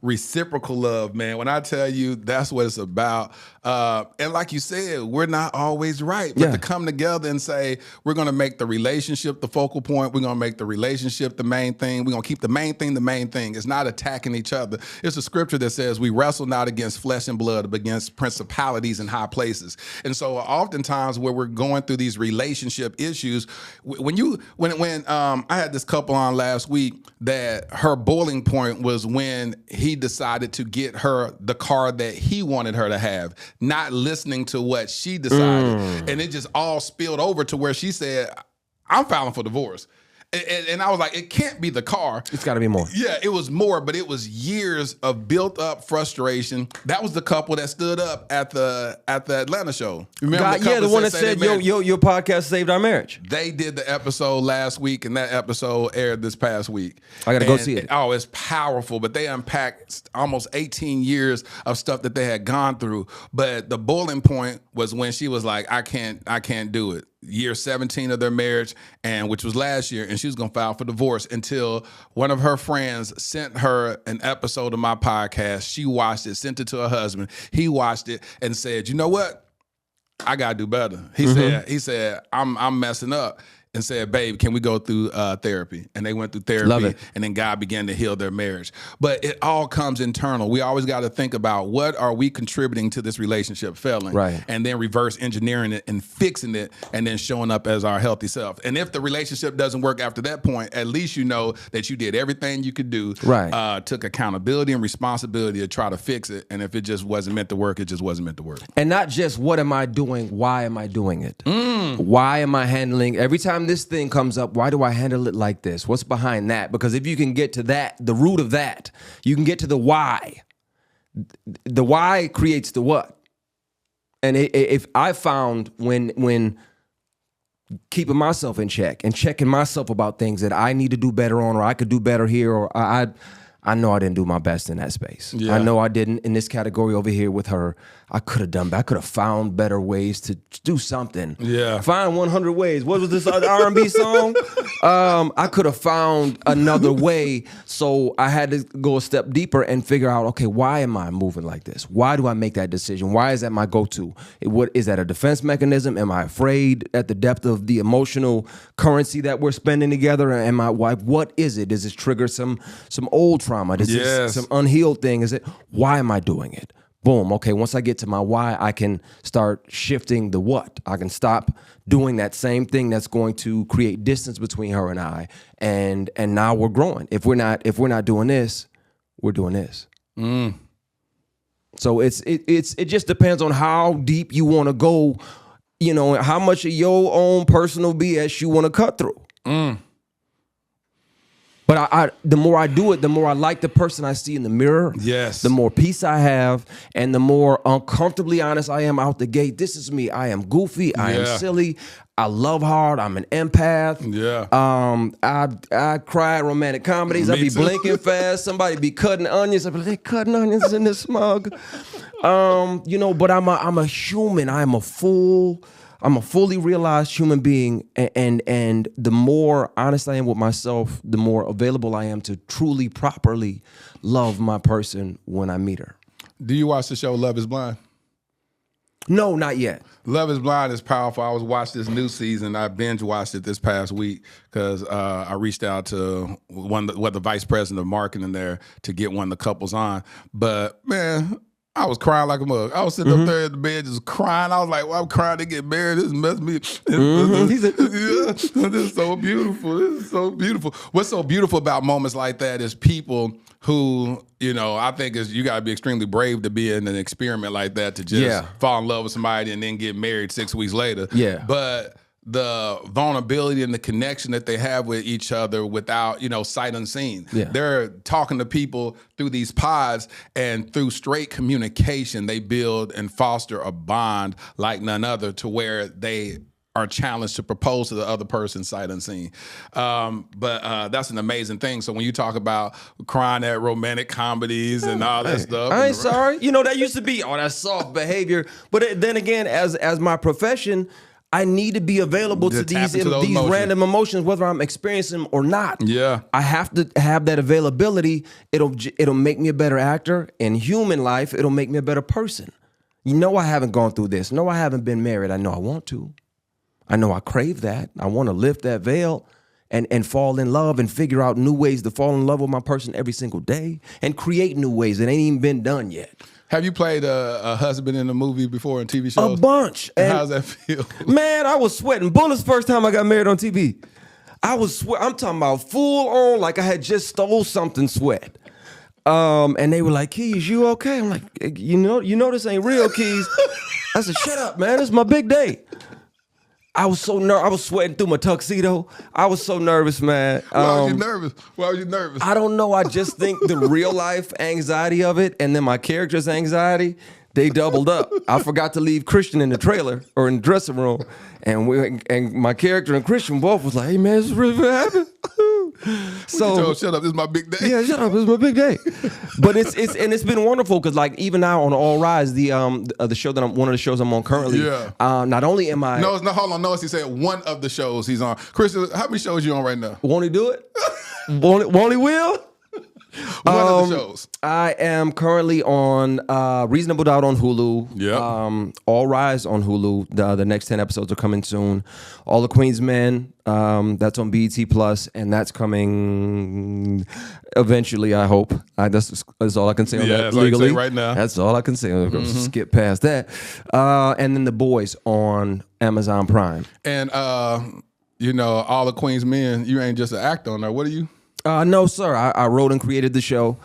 Reciprocal love, man. When I tell you that's what it's about. And like you said, we're not always right. But to come together and say, we're going to make the relationship the focal point. We're going to make the relationship the main thing. We're going to keep the main thing the main thing. It's not attacking each other. It's a scripture that says we wrestle not against flesh and blood, but against principalities in high places. And so oftentimes where we're going through these relationship issues, when I had this couple on last week that her boiling point was when he decided to get her the car that he wanted her to have, not listening to what she decided. And it just all spilled over to where she said, I'm filing for divorce. And I was like, it can't be the car. It's got to be more. Yeah, it was more, but it was years of built up frustration. That was the couple that stood up at the Atlanta show. Remember the one that said, your podcast saved our marriage. They did the episode last week, and that episode aired this past week. I got to go see it. Oh, it's powerful, but they unpacked almost 18 years of stuff that they had gone through. But the boiling point was when she was like, I can't do it. Year 17 of their marriage, and which was last year, and she was gonna file for divorce until one of her friends sent her an episode of my podcast. She watched it, sent it to her husband. He watched it and said, you know what? I gotta do better. He said, I'm messing up. And said, babe, can we go through therapy? And they went through therapy. Love it. And then God began to heal their marriage. But it all comes internal. We always got to think about what are we contributing to this relationship failing? Right. And then reverse engineering it and fixing it and then showing up as our healthy self. And if the relationship doesn't work after that point, at least you know that you did everything you could do. Right. Took accountability and responsibility to try to fix it. And if it just wasn't meant to work, it just wasn't meant to work. And not just what am I doing, why am I doing it? Why am I handling every time this thing comes up, why do I handle it like this? What's behind that? Because if you can get to that, the root of that, you can get to the why. The why creates the what. And if I found when keeping myself in check and checking myself about things that I need to do better on, or I could do better here, or I know I didn't do my best in that space. Yeah. I know I didn't in this category over here with her. I could have done better. I could have found better ways to do something. Yeah. Find 100 ways. What was this R&B song? I could have found another way. So I had to go a step deeper and figure out, okay, why am I moving like this? Why do I make that decision? Why is that my go-to? What is that, a defense mechanism? Am I afraid at the depth of the emotional currency that we're spending together? Am I, what is it? Does this trigger some old trauma? Does this some unhealed thing? Is it, why am I doing it? Boom. Okay, once I get to my why, I can start shifting the what. I can stop doing that same thing that's going to create distance between her and I. And now we're growing. If we're not doing this, we're doing this. So it just depends on how deep you want to go, you know, how much of your own personal BS you want to cut through. But the more I do it, the more I like the person I see in the mirror. Yes. The more peace I have, and the more uncomfortably honest I am out the gate. This is me. I am goofy. I am silly. I love hard. I'm an empath. Yeah. I cry at romantic comedies. I be blinking fast. Somebody be cutting onions. I be like, they cutting onions in this smug. You know, but I'm a human. I'm a fully realized human being, and the more honest I am with myself, the more available I am to truly, properly love my person when I meet her. Do you watch the show Love is Blind? No, not yet. Love is Blind is powerful. I was watching this new season. I binge watched it this past week because I reached out to the vice president of marketing there to get one of the couples on. But man, I was crying like a mug. I was sitting up there at the bed just crying. I was like, well, I'm crying to get married. This messed me. He said, this is so beautiful. This is so beautiful. What's so beautiful about moments like that is people who, you know, I think you got to be extremely brave to be in an experiment like that, to just fall in love with somebody and then get married 6 weeks later. Yeah. But the vulnerability and the connection that they have with each other without, you know, sight unseen. Yeah. They're talking to people through these pods, and through straight communication, they build and foster a bond like none other, to where they are challenged to propose to the other person sight unseen. But that's an amazing thing. So when you talk about crying at romantic comedies and all that stuff. I ain't sorry. You know, that used to be, that soft behavior. But then again, as my profession, I need to be available to these random emotions, whether I'm experiencing them or not. Yeah, I have to have that availability. It'll make me a better actor. In human life, it'll make me a better person. You know, I haven't gone through this. No, I haven't been married. I know I want to. I know I crave that. I want to lift that veil and fall in love and figure out new ways to fall in love with my person every single day and create new ways that ain't even been done yet. Have you played a husband in a movie before, in TV shows? A bunch. And how's that feel? Man, I was sweating bullets first time I got married on TV. I'm talking about full on, like I had just stole something sweat. And they were like, Keys, you okay? I'm like, you know this ain't real, Keys. I said, shut up, man. This is my big day. I was so nervous. I was sweating through my tuxedo. I was so nervous, man. Why was you nervous? I don't know. I just think the real life anxiety of it and then my character's anxiety, they doubled up. I forgot to leave Christian in the trailer or in the dressing room. And my character and Christian both was like, hey, man, this is really what happened. So shut up, this is my big day. Yeah, shut up, this is my big day. But it's been wonderful because, like, even now on All Rise, the show that one of the shows I'm on currently. Yeah. Not only am I hold on, he said one of the shows he's on. Christian, how many shows you on right now? Won't he do it? Won't he will? One of the shows. I am currently on Reasonable Doubt on Hulu. Yeah. All Rise on Hulu. The next 10 episodes are coming soon. All the Queen's Men. That's on BET Plus, and that's coming eventually. I hope. That's all I can say on that legally. Right now. That's all I can say. I'm gonna skip past that. And then The Boys on Amazon Prime. And All the Queen's Men. You ain't just an actor on there. What are you? No, sir. I wrote and created the show.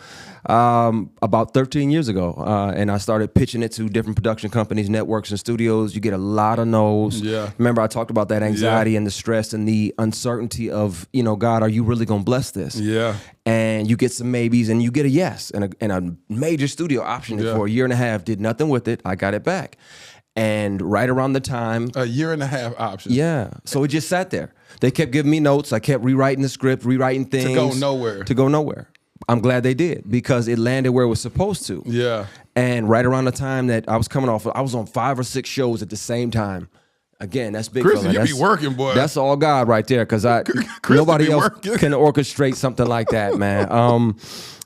about 13 years ago, and I started pitching it to different production companies, networks, and studios. You get a lot of no's. Yeah. Remember, I talked about that anxiety and the stress and the uncertainty of, God, are you really gonna bless this? Yeah. And you get some maybes, and you get a yes, and a major studio optioned it for a year and a half. Did nothing with it. I got it back, and right around the time, a year and a half option. Yeah. So it just sat there. They kept giving me notes. I kept rewriting the script, rewriting things To go nowhere. I'm glad they did because it landed where it was supposed to. Yeah. And right around the time that I was coming off, I was on 5 or 6 shows at the same time. Again, that's big. Christian, you be working, boy. That's all God right there, because nobody else can orchestrate something like that, man.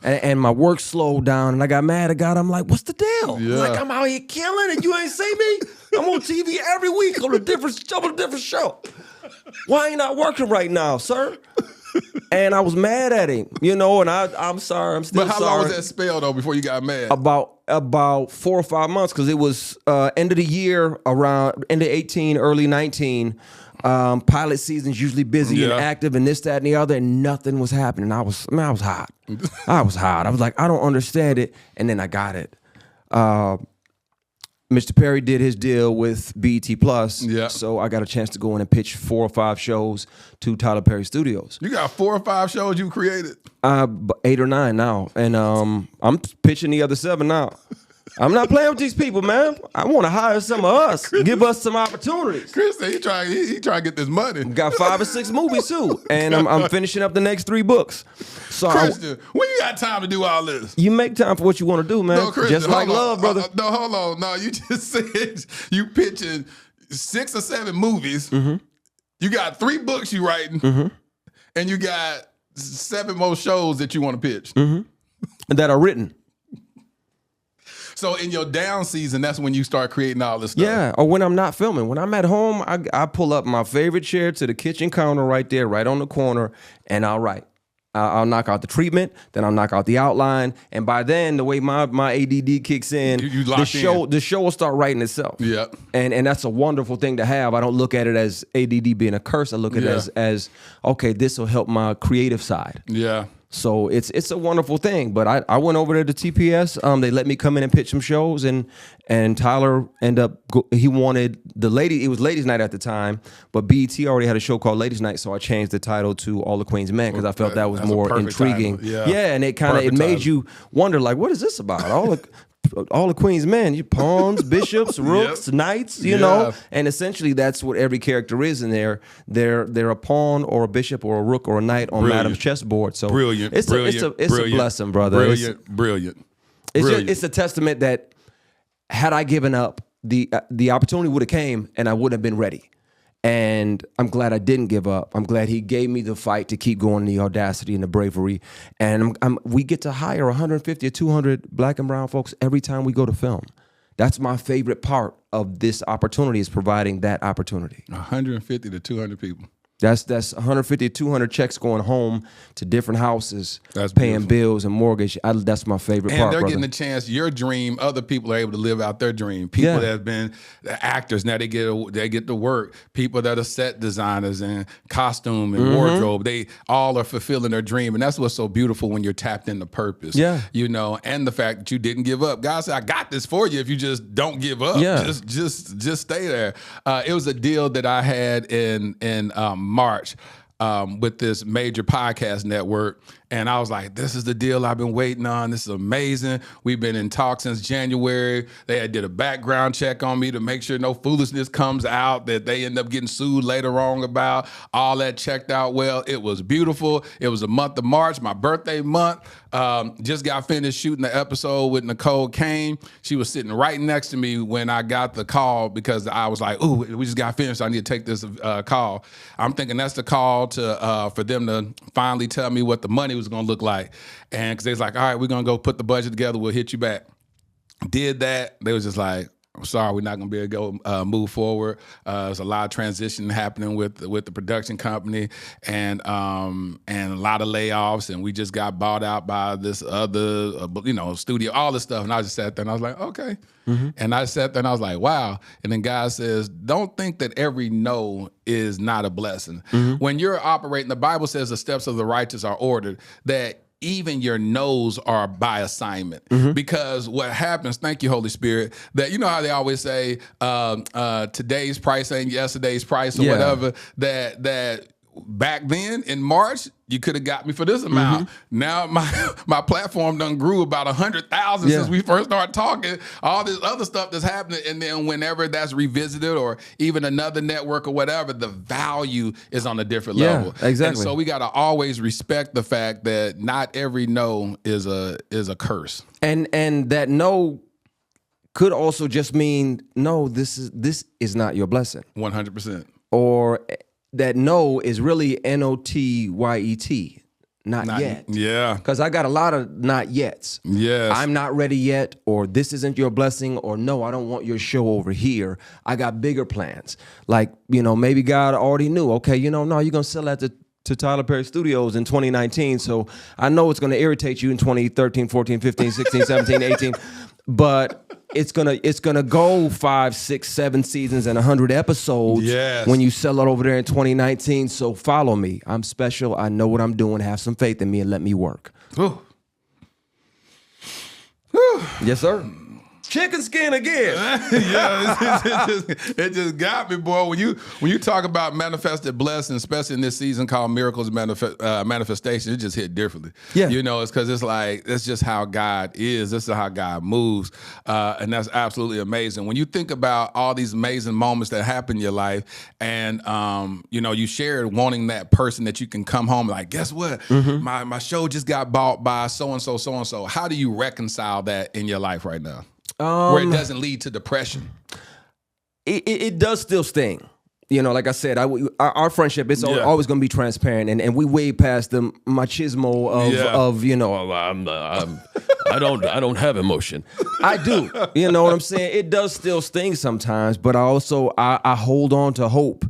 And my work slowed down, and I got mad at God. I'm like, what's the deal? Yeah. Like, I'm out here killing, and you ain't see me? I'm on TV every week on a different show. Why ain't I working right now, sir? And I was mad at him, and I'm sorry. I'm still sorry. But how long was that spell, though, before you got mad? About 4 or 5 months, because it was end of the year, around end of 18, early 19. Pilot season's usually busy and active and this, that, and the other, and nothing was happening. I was hot. I was hot. I was like, I don't understand it. And then I got it. Mr. Perry did his deal with BET Plus, so I got a chance to go in and pitch 4 or 5 shows to Tyler Perry Studios. You got 4 or 5 shows you created? 8 or 9 now, and I'm pitching the other 7 now. I'm not playing with these people, man. I want to hire some of us, give us some opportunities. Chris, he trying to get this money. Got 5 or 6 movies too, and I'm finishing up the next 3 books. So Christian, when you got time to do all this? You make time for what you want to do, man. No, Christian, just like love, brother. No, hold on. No, you just said you pitching 6 or 7 movies. Mm-hmm. You got 3 books you writing, and you got 7 more shows that you want to pitch. That are written. So in your down season, that's when you start creating all this stuff. Yeah, or when I'm not filming. When I'm at home, I pull up my favorite chair to the kitchen counter right there, right on the corner, and I'll write. I'll knock out the treatment, then I'll knock out the outline, and by then, the way my ADD kicks in, the show will start writing itself. Yeah, and that's a wonderful thing to have. I don't look at it as ADD being a curse. I look at it as okay, this will help my creative side. Yeah. So it's a wonderful thing. But I went over there to TPS. They let me come in and pitch some shows, and Tyler ended up, he wanted it was Ladies Night at the time, but BET already had a show called Ladies Night, so I changed the title to All the Queen's Men because I felt that was more intriguing. Yeah, and it made you wonder, like, what is this about? All the Queen's Men, you pawns, bishops, rooks, knights, you know, and essentially that's what every character is in there. They're a pawn or a bishop or a rook or a knight on Madam's chessboard. So it's a blessing, brother. Brilliant. It's a testament that had I given up, the opportunity would have came and I wouldn't have been ready. And I'm glad I didn't give up. I'm glad he gave me the fight to keep going, the audacity and the bravery. And we get to hire 150 or 200 black and brown folks every time we go to film. That's my favorite part of this opportunity, is providing that opportunity. 150 to 200 people. That's 150 to 200 checks going home to different houses, paying bills and mortgage. That's my favorite part, and they're brother. getting a chance. Your dream, other people are able to live out their dream. People that have been actors, now they get to work. People that are set designers and costume and wardrobe, they all are fulfilling their dream. And that's what's so beautiful when you're tapped into purpose. Yeah. And the fact that you didn't give up. God said, I got this for you if you just don't give up. Yeah. Just stay there. It was a deal that I had in March with this major podcast network. And I was like, this is the deal I've been waiting on. This is amazing. We've been in talks since January. They did a background check on me to make sure no foolishness comes out that they end up getting sued later on about. All that checked out well. It was beautiful. It was the month of March, my birthday month. Just got finished shooting the episode with Nicole Kane. She was sitting right next to me when I got the call because I was like, ooh, we just got finished. So I need to take this call. I'm thinking that's the call for them to finally tell me what the money was going to look like. And because they was like, all right, we're going to go put the budget together. We'll hit you back. Did that. They was just like, I'm sorry, we're not going to be able to go move forward. There's a lot of transition happening with the production company and a lot of layoffs. And we just got bought out by this other, studio, all this stuff. And I just sat there and I was like, okay. Mm-hmm. And I sat there and I was like, wow. And then God says, don't think that every no is not a blessing. Mm-hmm. When you're operating, the Bible says the steps of the righteous are ordered, that even your no's are by assignment. Because what happens, thank you, Holy Spirit, that you know how they always say today's price ain't yesterday's price or whatever, that back then in March, you could have got me for this amount. Now my platform done grew about 100,000 since we first started talking. All this other stuff that's happening, and then whenever that's revisited or even another network or whatever, the value is on a different level. Exactly. And so we got to always respect the fact that not every no is a curse. And that no could also just mean no. This is not your blessing. 100%. Or that no is really NOTYET, not yet. Yeah. Because I got a lot of not yets. Yes. I'm not ready yet, or this isn't your blessing, or no, I don't want your show over here. I got bigger plans. Like, maybe God already knew, okay, no, you're going to sell that to Tyler Perry Studios in 2019. So I know it's going to irritate you in 2013, 14, 15, 16, 17, 18. But it's gonna go 5, 6, 7 seasons and 100 episodes when you sell it over there in 2019. So follow me. I'm special. I know what I'm doing. Have some faith in me and let me work. Ooh. Yes, sir. Chicken skin again. It just got me, boy. When you talk about manifested blessings, especially in this season called Miracles Manifestation, it just hit differently. Yeah. It's because it's like, it's just how God is. This is how God moves. And that's absolutely amazing. When you think about all these amazing moments that happen in your life and, you shared wanting that person that you can come home like, guess what? My show just got bought by so-and-so, so-and-so. How do you reconcile that in your life right now? Where it doesn't lead to depression. It does still sting. Like I said, our friendship is always going to be transparent, and we way past the machismo of I don't have emotion. I do. You know what I'm saying? It does still sting sometimes, but I hold on to hope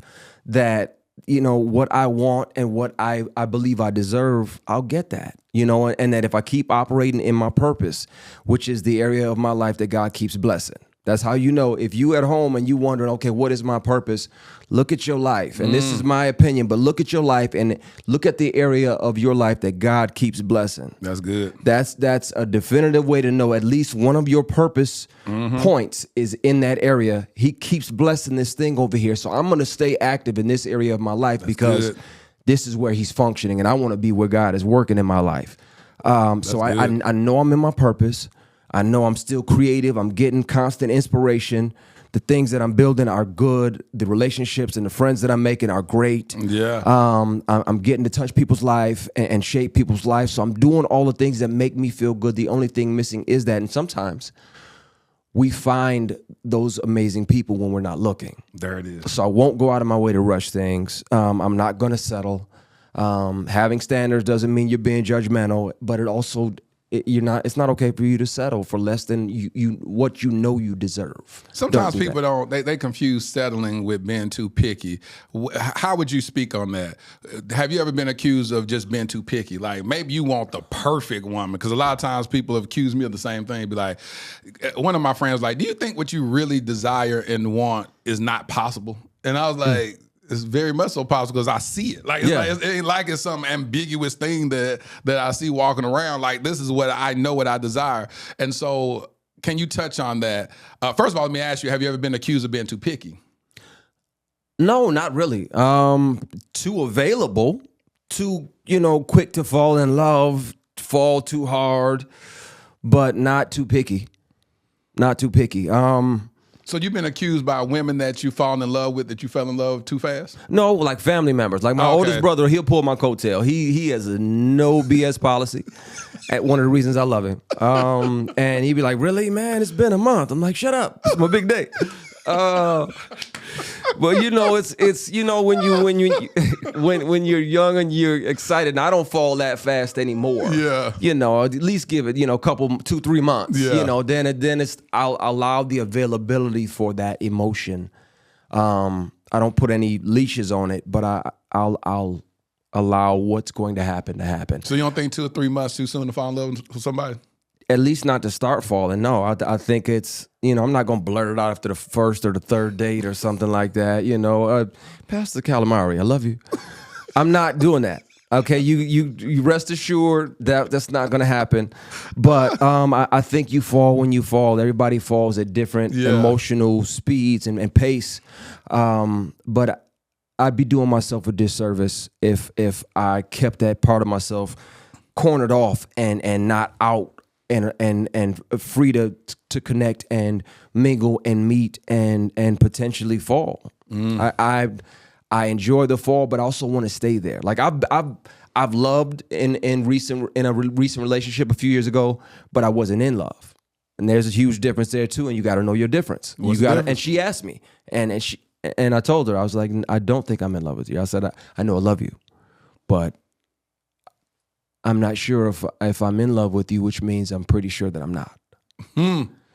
that what I want and what I believe I deserve, I'll get that. And that if I keep operating in my purpose, which is the area of my life that God keeps blessing. That's how if you at home and you wondering, okay, what is my purpose? Look at your life. And this is my opinion, but look at your life and look at the area of your life that God keeps blessing. That's good. That's a definitive way to know at least one of your purpose points is in that area. He keeps blessing this thing over here. So I'm going to stay active in this area of my life because this is where he's functioning, and I want to be where God is working in my life. So I know I'm in my purpose. I know I'm still creative. I'm getting constant inspiration. The things that I'm building are good. The relationships and the friends that I'm making are great. Yeah. I'm getting to touch people's life and shape people's life. So I'm doing all the things that make me feel good. The only thing missing is that. And sometimes we find those amazing people when we're not looking. There it is. So I won't go out of my way to rush things. I'm not going to settle. Having standards doesn't mean you're being judgmental, but it also it's not okay for you to settle for less than what you deserve. Sometimes people they confuse settling with being too picky. How would you speak on that? Have you ever been accused of just being too picky? Like maybe you want the perfect woman, because a lot of times people have accused me of the same thing. Be like, one of my friends was like, do you think what you really desire and want is not possible? And I was like, it's very much so possible because I see it. It ain't like it's some ambiguous thing that I see walking around. Like, this is what I know what I desire. And so can you touch on that? First of all, let me ask you, have you ever been accused of being too picky? No, not really. Too available, too, quick to fall in love, fall too hard, but not too picky. Not too picky. So you've been accused by women that you fallen in love with, that you fell in love too fast? No, like family members. Like my oldest brother, he'll pull my coattail. He has a no BS policy. At one of the reasons I love him. And he'd be like, really, man, it's been a month. I'm like, shut up. It's my big day. But it's when you're young and you're excited, and I don't fall that fast anymore. Yeah. At least give it, a couple 2-3 months. Yeah. Then I'll allow the availability for that emotion. I don't put any leashes on it, but I'll allow what's going to happen. So you don't think 2 or 3 months too soon to fall in love with somebody? At least not to start falling. No, I think it's, I'm not going to blurt it out after the first or the third date or something like that. Pastor Calamari, I love you. I'm not doing that. Okay, you rest assured that that's not gonna happen. But I think you fall when you fall. Everybody falls at different emotional speeds and pace. But I'd be doing myself a disservice if I kept that part of myself cornered off and not out and free to connect and mingle and meet and potentially fall. I enjoy the fall, but I also want to stay there. Like I've loved in a recent relationship a few years ago, but I wasn't in love. And there's a huge difference there too, and you got to know your difference. And she asked me, and I told her, I was like, I don't think I'm in love with you. I said, I know I love you, but I'm not sure if I'm in love with you, which means I'm pretty sure that I'm not.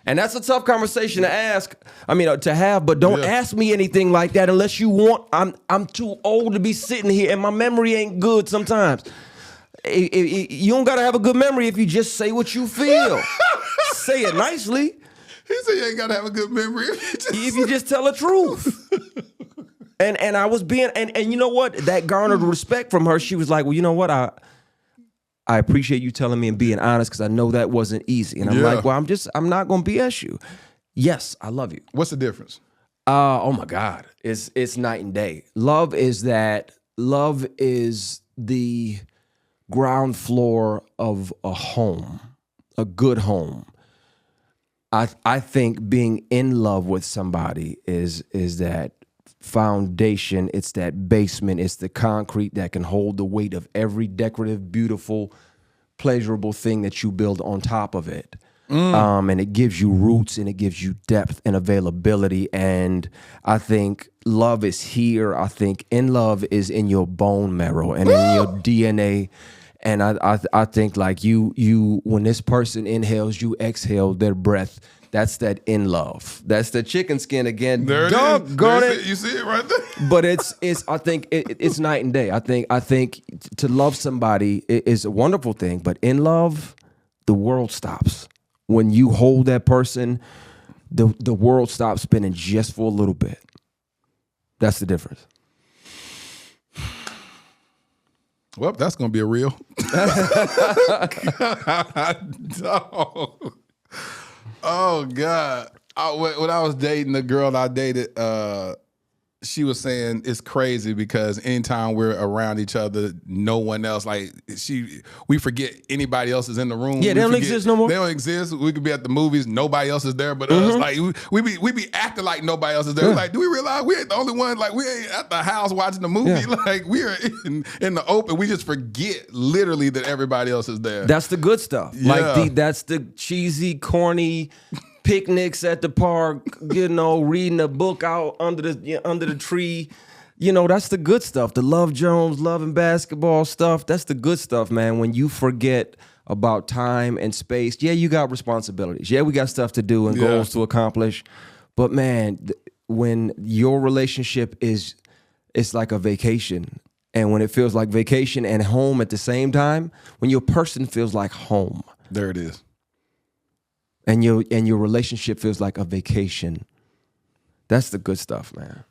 And that's a tough conversation to ask. I mean, to have, but don't ask me anything like that unless you want. I'm too old to be sitting here, and my memory ain't good sometimes. You don't gotta have a good memory if you just say what you feel. Say it nicely. He said you ain't gotta have a good memory if you just tell the truth. And I was being, and you know what? That garnered respect from her. She was like, well, you know what? I appreciate you telling me and being honest because I know that wasn't easy. And I'm like, well, I'm not gonna BS you. Yes, I love you. What's the difference? Oh my God. It's night and day. Love is the ground floor of a home, a good home. I think being in love with somebody is that foundation. It's that basement. It's the concrete that can hold the weight of every decorative, beautiful, pleasurable thing that you build on top of it. And it gives you roots and it gives you depth and availability. And I think love is here. I think in love is in your bone marrow and in your DNA. And I think like you when this person inhales, you exhale their breath. That's that in love. That's the chicken skin again. There it is. You see it right there. But I think it's night and day. I think to love somebody is a wonderful thing. But in love, the world stops. When you hold that person, the world stops spinning just for a little bit. That's the difference. Well, that's gonna be a real. Oh God! When I was dating the girl I dated, she was saying it's crazy because anytime we're around each other, no one else we forget anybody else is in the room. Yeah, they don't exist no more. They don't exist. We could be at the movies, nobody else is there but us. Like we be acting like nobody else is there. Like, do we realize we ain't the only one? Like we ain't at the house watching the movie. Yeah. Like we are in the open. We just forget literally that everybdy else is there. That's the good stuff. Yeah. Like that's the cheesy, corny picnics at the park, reading a book out under the tree. That's the good stuff. The Love Jones, love and basketball stuff. That's the good stuff, man. When you forget about time and space. Yeah, you got responsibilities. Yeah, we got stuff to do and goals to accomplish. But man, when your relationship it's like a vacation. And when it feels like vacation and home at the same time, when your person feels like home. There it is. And your relationship feels like a vacation. That's the good stuff, man.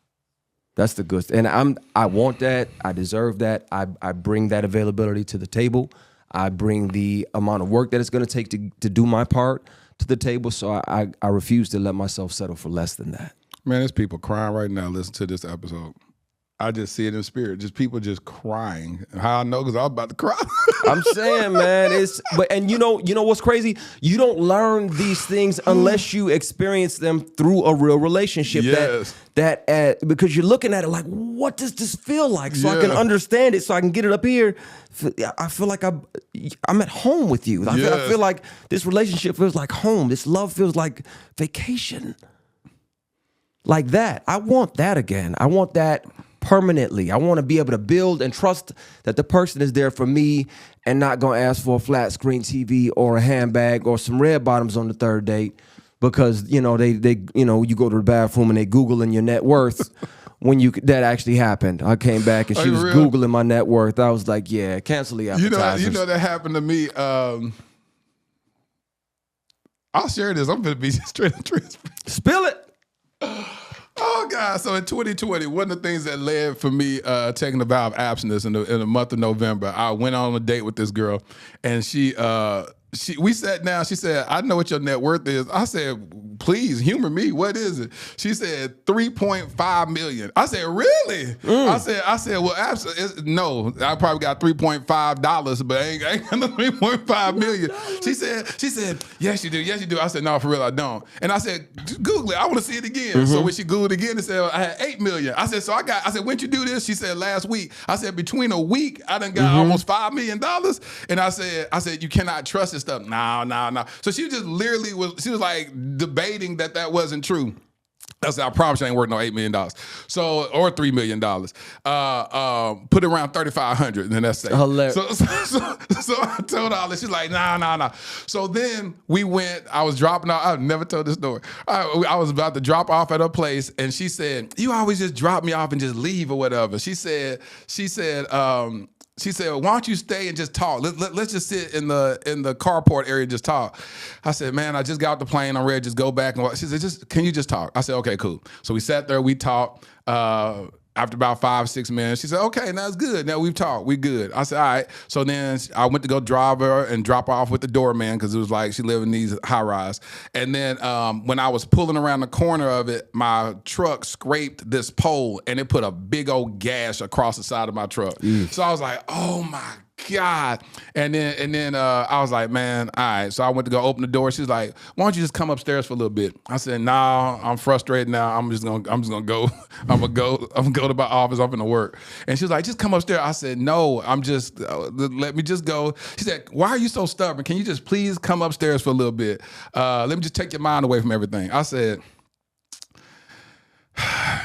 That's the good stuff. And I want that. I deserve that. I bring that availability to the table. I bring the amount of work that it's going to take to do my part to the table. So I refuse to let myself settle for less than that. Man, there's people crying right now. Listen to this episode. I just see it in spirit. Just people just crying. How I know? Because I was about to cry. I'm saying, man, and you know what's crazy? You don't learn these things unless you experience them through a real relationship. Yes. Because you're looking at it like, what does this feel like? So I can understand it. So I can get it up here. I feel like I'm at home with you. I feel like this relationship feels like home. This love feels like vacation. Like that. I want that again. I want that permanently. I want to be able to build and trust that the person is there for me and not going to ask for a flat screen TV or a handbag or some red bottoms on the third date because, they you go to the bathroom and they Googling your net worth when that actually happened. I came back and she was Googling my net worth. I was like, yeah, cancel the appetizers. You know that happened to me. I'll share this. I'm going to be straight up transparent. Spill it. Oh God! So in 2020, one of the things that led for me taking the vow of abstinence in the month of November, I went on a date with this girl, and we sat down. She said, "I know what your net worth is." I said, "Please humor me. What is it?" She said, $3.5 million. I said, "Really?" I said, "Well, absolutely no. I probably got $3.5, but I ain't got no $3.5 million." She said, "Yes, you do. Yes, you do." I said, "No, for real, I don't." And I said, "Google it. I want to see it again." So when she Googled again, it said I had $8 million. I said, I said, "When'd you do this?" She said, "Last week." I said, "Between a week, I done got almost $5 million." And I said, "You cannot trust this stuff." No. So she just literally she was like debating that wasn't true. I said, "I promise you ain't worth no $8 million. So, or $3 million. Put it around 3,500, and then that's safe." Hilarious. So I told her all this. She's like, nah. So then we went, I was dropping off. I've never told this story. I was about to drop off at her place, and she said, "You always just drop me off and just leave or whatever." She said, "Why don't you stay and just talk? Let's just sit in the carport area and just talk." I said, "Man, I just got off the plane. I'm ready to just go back." And she said, "Can you just talk?" I said, "Okay, cool." So we sat there, we talked. After about 5-6 minutes, she said, "Okay, now it's good. Now we've talked. We good." I said, "All right." So then I went to go drive her and drop her off with the doorman because it was like she lived in these high rise. And then when I was pulling around the corner of it, my truck scraped this pole and it put a big old gash across the side of my truck. So I was like, "Oh my God." And then I was like, "Man, all right." So I went to go open the door. She's like, "Why don't you just come upstairs for a little bit?" I said, "Nah, I'm frustrated now. I'm just gonna go. I'm gonna go to my office. I'm gonna work." And she was like, "Just come upstairs." I said, "No, I'm just let me just go." She said, "Why are you so stubborn? Can you just please come upstairs for a little bit? Let me just take your mind away from everything." I said,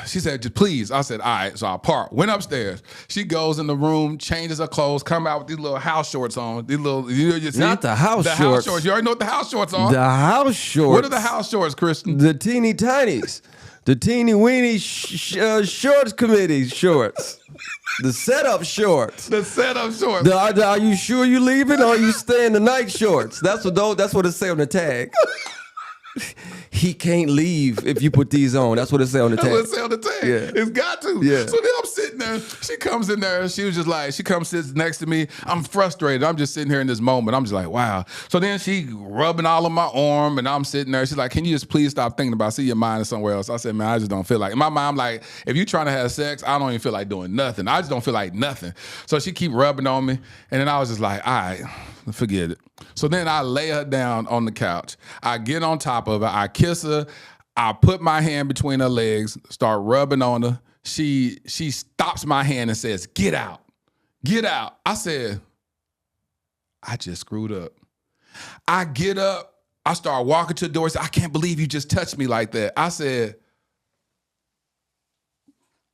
she said, "Just please." I said, "All right." So I parked, went upstairs. She goes in the room, changes her clothes, come out with these little house shorts on. These little, you see? Not the house shorts. House shorts. You already know what the house shorts are. The house shorts. What are the house shorts, Christian? The teeny tinies. The teeny weeny shorts committee shorts. The setup shorts. The setup shorts. Are you sure you leaving or are you staying the night shorts? That's what it say on the tag. He can't leave if you put these on. That's what it say on the tag. That's what it say on the tag. Yeah. It's got to. Yeah. So then I'm sitting there. She comes in there. She was just like, she comes, sits next to me. I'm frustrated. I'm just sitting here in this moment. I'm just like, wow. So then she rubbing all on my arm, and I'm sitting there. She's like, "Can you just please stop thinking about it? See your mind is somewhere else." I said, "Man, I just don't feel like it." In my mind, I'm like, if you trying to have sex, I don't even feel like doing nothing. I just don't feel like nothing. So she keep rubbing on me, and then I was just like, all right, forget it. So then I lay her down on the couch. I get on top of her. I kiss her. I put my hand between her legs, start rubbing on her. She stops my hand and says, "Get out. Get out." I said, I just screwed up. I get up. I start walking to the door. I said, "I can't believe you just touched me like that." I said,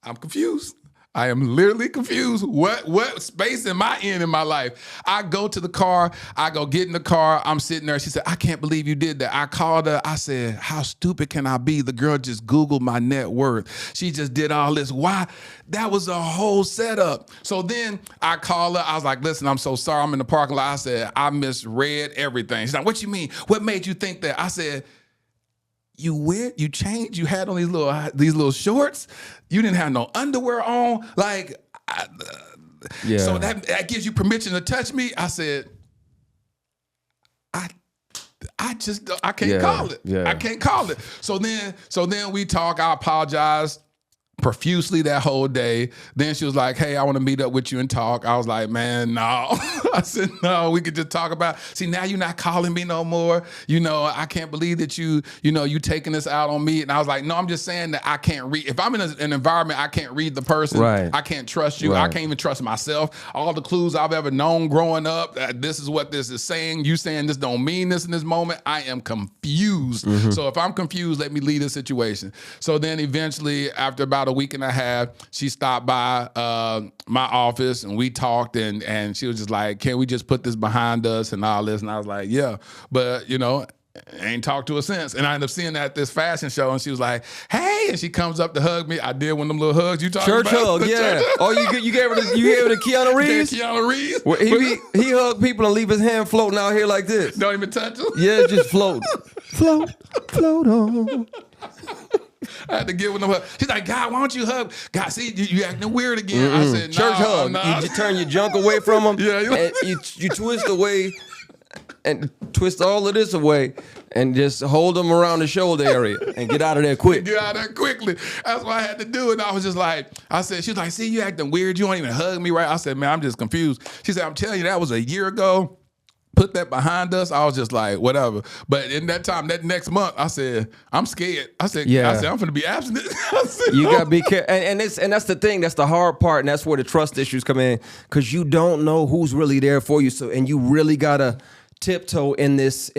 I'm confused. I am literally confused. What space am I in my life? I go to the car. I go get in the car. I'm sitting there. She said, "I can't believe you did that." I called her. I said, "How stupid can I be? The girl just Googled my net worth. She just did all this. Why?" That was a whole setup. So then I called her. I was like, "Listen, I'm so sorry. I'm in the parking lot." I said, "I misread everything." She's like, "What you mean? What made you think that?" I said, "You weird, you changed, you had on these little shorts, you didn't have no underwear on, like, yeah. So that gives you permission to touch me." I said, I can't call it. Yeah. I can't call it. So then we talk. I apologize profusely that whole day. Then she was like, "Hey, I want to meet up with you and talk." I was like, "Man, no." I said, "No, we could just talk about." See, now you're not calling me no more. I can't believe that you taking this out on me. And I was like, "No, I'm just saying that I can't read. If I'm in an environment, I can't read the person. Right. I can't trust you. Right. I can't even trust myself. All the clues I've ever known growing up, this is what this is saying. You saying this don't mean this in this moment. I am confused. So if I'm confused, let me leave the situation." So then eventually, after about a week and a half, she stopped by my office and we talked, and she was just like, "Can we just put this behind us and all this?" And I was like, "Yeah," but ain't talked to her since. And I ended up seeing her at this fashion show, and she was like, "Hey," and she comes up to hug me. I did one of them little hugs you talking Church about. hug, yeah. Church hug. Oh, you gave her to Keanu Reeves? Yeah, Keanu Reeves. Well, he hug people and leave his hand floating out here like this. Don't even touch them. Yeah, just float. Float on. I had to give him a hug. She's like, God, why don't you hug? God, see, you acting weird again. I said, church hug. Nah. You just turn your junk away from him. Yeah, and you twist away and twist all of this away and just hold them around the shoulder area and get out of there quick. Get out of there quickly. That's what I had to do. And I was just like, she was like, see, you acting weird. You don't even hug me right. I said, man, I'm just confused. She said, I'm telling you, that was a year ago. Put that behind us. I was just like, whatever. But in that time, that next month, I said, I'm scared. I said, I'm going to be abstinent. You got to be careful. And that's the thing. That's the hard part. And that's where the trust issues come in, because you don't know who's really there for you. So, and you really got to tiptoe in this.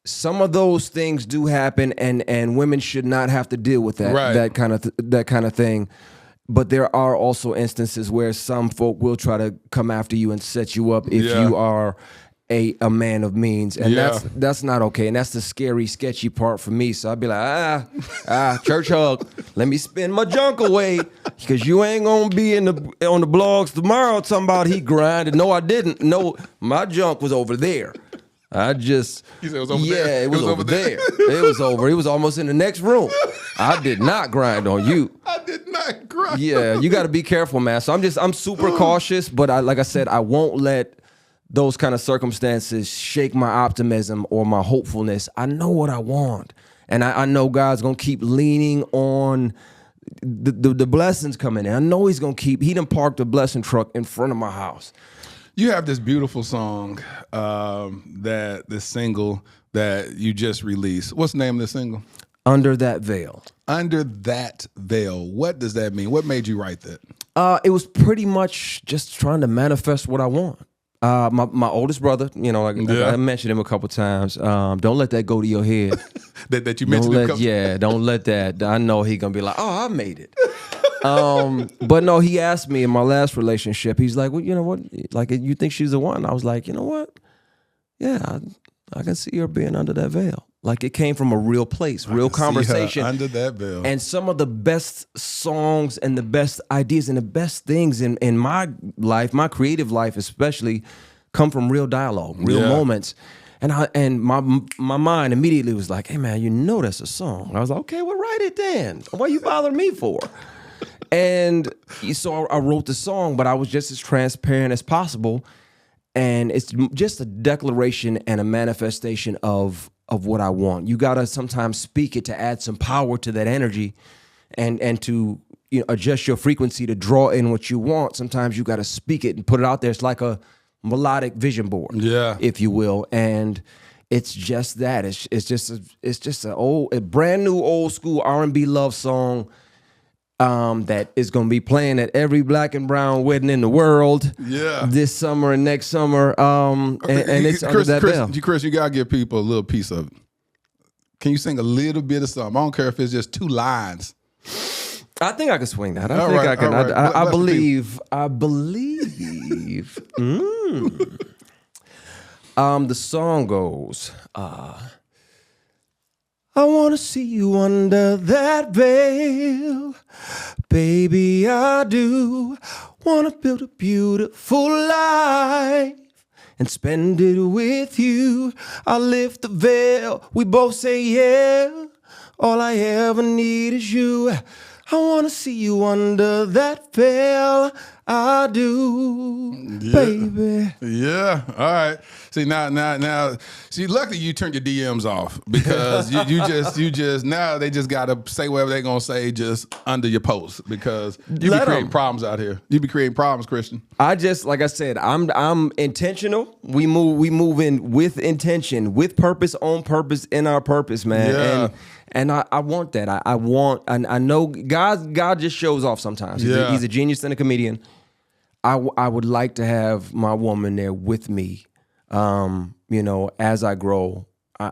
Some of those things do happen, and women should not have to deal with that, that kind of thing. But there are also instances where some folk will try to come after you and set you up if you are a man of means, and that's not okay. And that's the scary, sketchy part for me. So I'd be like, church hug. Let me spin my junk away, because you ain't gonna be on the blogs tomorrow talking about he grinded. No, I didn't. No, my junk was over there. You said it was over there? Yeah, it was over there. It was over. It was almost in the next room. I did not grind on you. I did not grind. Yeah, you got to be careful, man. So I'm super cautious, but like I said, I won't let those kind of circumstances shake my optimism or my hopefulness. I know what I want, and I know God's gonna keep leaning on the blessings coming in. I know He done parked a blessing truck in front of my house. You have this beautiful song, this single that you just released. What's the name of the single? Under That Veil. Under That Veil. What does that mean? What made you write that? It was pretty much just trying to manifest what I want. My oldest brother, I mentioned him a couple times. Don't let that go to your head. that you mentioned him. Don't let that. I know he gonna be like, oh, I made it. But no, he asked me in my last relationship, he's like, well, you know what? Like, you think she's the one? I was like, you know what? Yeah, I can see her being under that veil. Like, it came from a real place, real conversation. Under that veil. And some of the best songs and the best ideas and the best things in my life, my creative life especially, come from real dialogue, real moments. And my mind immediately was like, hey, man, you know that's a song. I was like, okay, well, write it then. What you bothering me for? And so I wrote the song, but I was just as transparent as possible. And it's just a declaration and a manifestation of what I want. You got to sometimes speak it to add some power to that energy and to adjust your frequency to draw in what you want. Sometimes you got to speak it and put it out there. It's like a melodic vision board, if you will. And it's just that. It's just a brand new old school R&B love song that is going to be playing at every black and brown wedding in the world this summer and next summer. And it's Under That Veil. Chris, you got to give people a little piece of it. Can you sing a little bit of something? I don't care if it's just 2 lines. I think I can swing that. I think I can. Right. I believe. The song goes, I want to see you under that veil. Baby, I do want to build a beautiful life and spend it with you. I lift the veil. We both say, yeah, all I ever need is you. I want to see you under that veil. I do, baby. Yeah. All right. See, now. See, luckily you turned your DMs off, because you just now they just gotta say whatever they're gonna say just under your post, because you be creating problems out here. You be creating problems, Christian. I just, like I said, I'm intentional. We move in with intention, with purpose, on purpose, in our purpose, man. Yeah. And I want that. I know God just shows off sometimes. He's a genius and a comedian. I would like to have my woman there with me. As I grow, I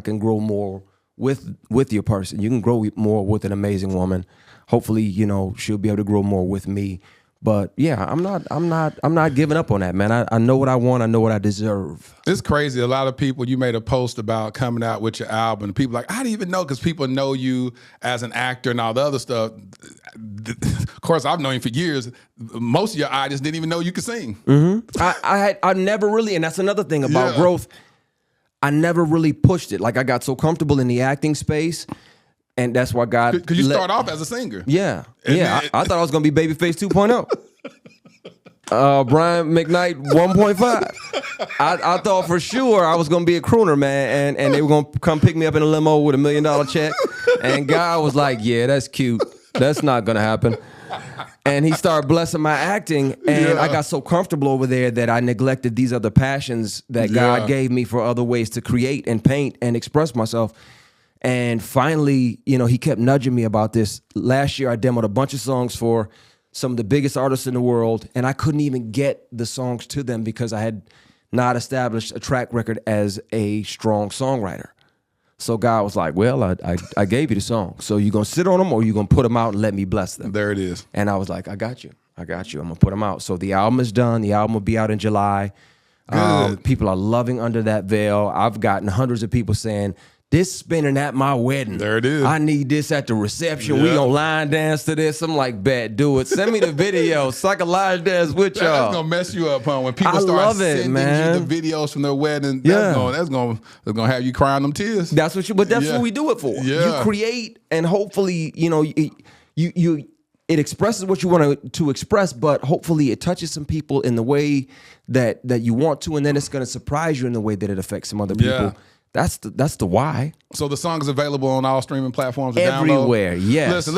can grow more with your person. You can grow more with an amazing woman. Hopefully, she'll be able to grow more with me. But yeah, I'm not giving up on that, man. I know what I want. I know what I deserve. It's crazy. A lot of people, you made a post about coming out with your album. People like, I didn't even know, because people know you as an actor and all the other stuff. Of course, I've known you for years. Most of your audience didn't even know you could sing. Mm-hmm. I never really, and that's another thing about growth. I never really pushed it. Like I got so comfortable in the acting space, and that's why God. Because you start off as a singer. Yeah, And yeah. then- I thought I was gonna be Babyface 2.0. Brian McKnight 1.5. I thought for sure I was gonna be a crooner, man, and they were gonna come pick me up in a limo with $1 million check. And God was like, "Yeah, that's cute. That's not gonna happen." And he started blessing my acting, and I got so comfortable over there that I neglected these other passions that God gave me for other ways to create and paint and express myself. And finally, he kept nudging me about this. Last year, I demoed a bunch of songs for some of the biggest artists in the world, and I couldn't even get the songs to them because I had not established a track record as a strong songwriter. So God was like, well, I gave you the song. So you going to sit on them or you going to put them out and let me bless them? There it is. And I was like, I got you. I'm going to put them out. So the album is done. The album will be out in July. People are loving Under That Veil. I've gotten hundreds of people saying, this spinning at my wedding. There it is. I need this at the reception. We gonna line dance to this. I'm like, bet, do it. Send me the video so I can line dance with y'all. That's gonna mess you up, huh? When people I start love it, sending man. you the videos from their wedding, Yeah. that's gonna have you crying them tears. That's what we do it for. Yeah. You create, and hopefully, you it expresses what you want to express, but hopefully it touches some people in the way that you want to, and then it's gonna surprise you in the way that it affects some other people. Yeah. That's the why. So the song is available on all streaming platforms to Everywhere, download? yes. Listen,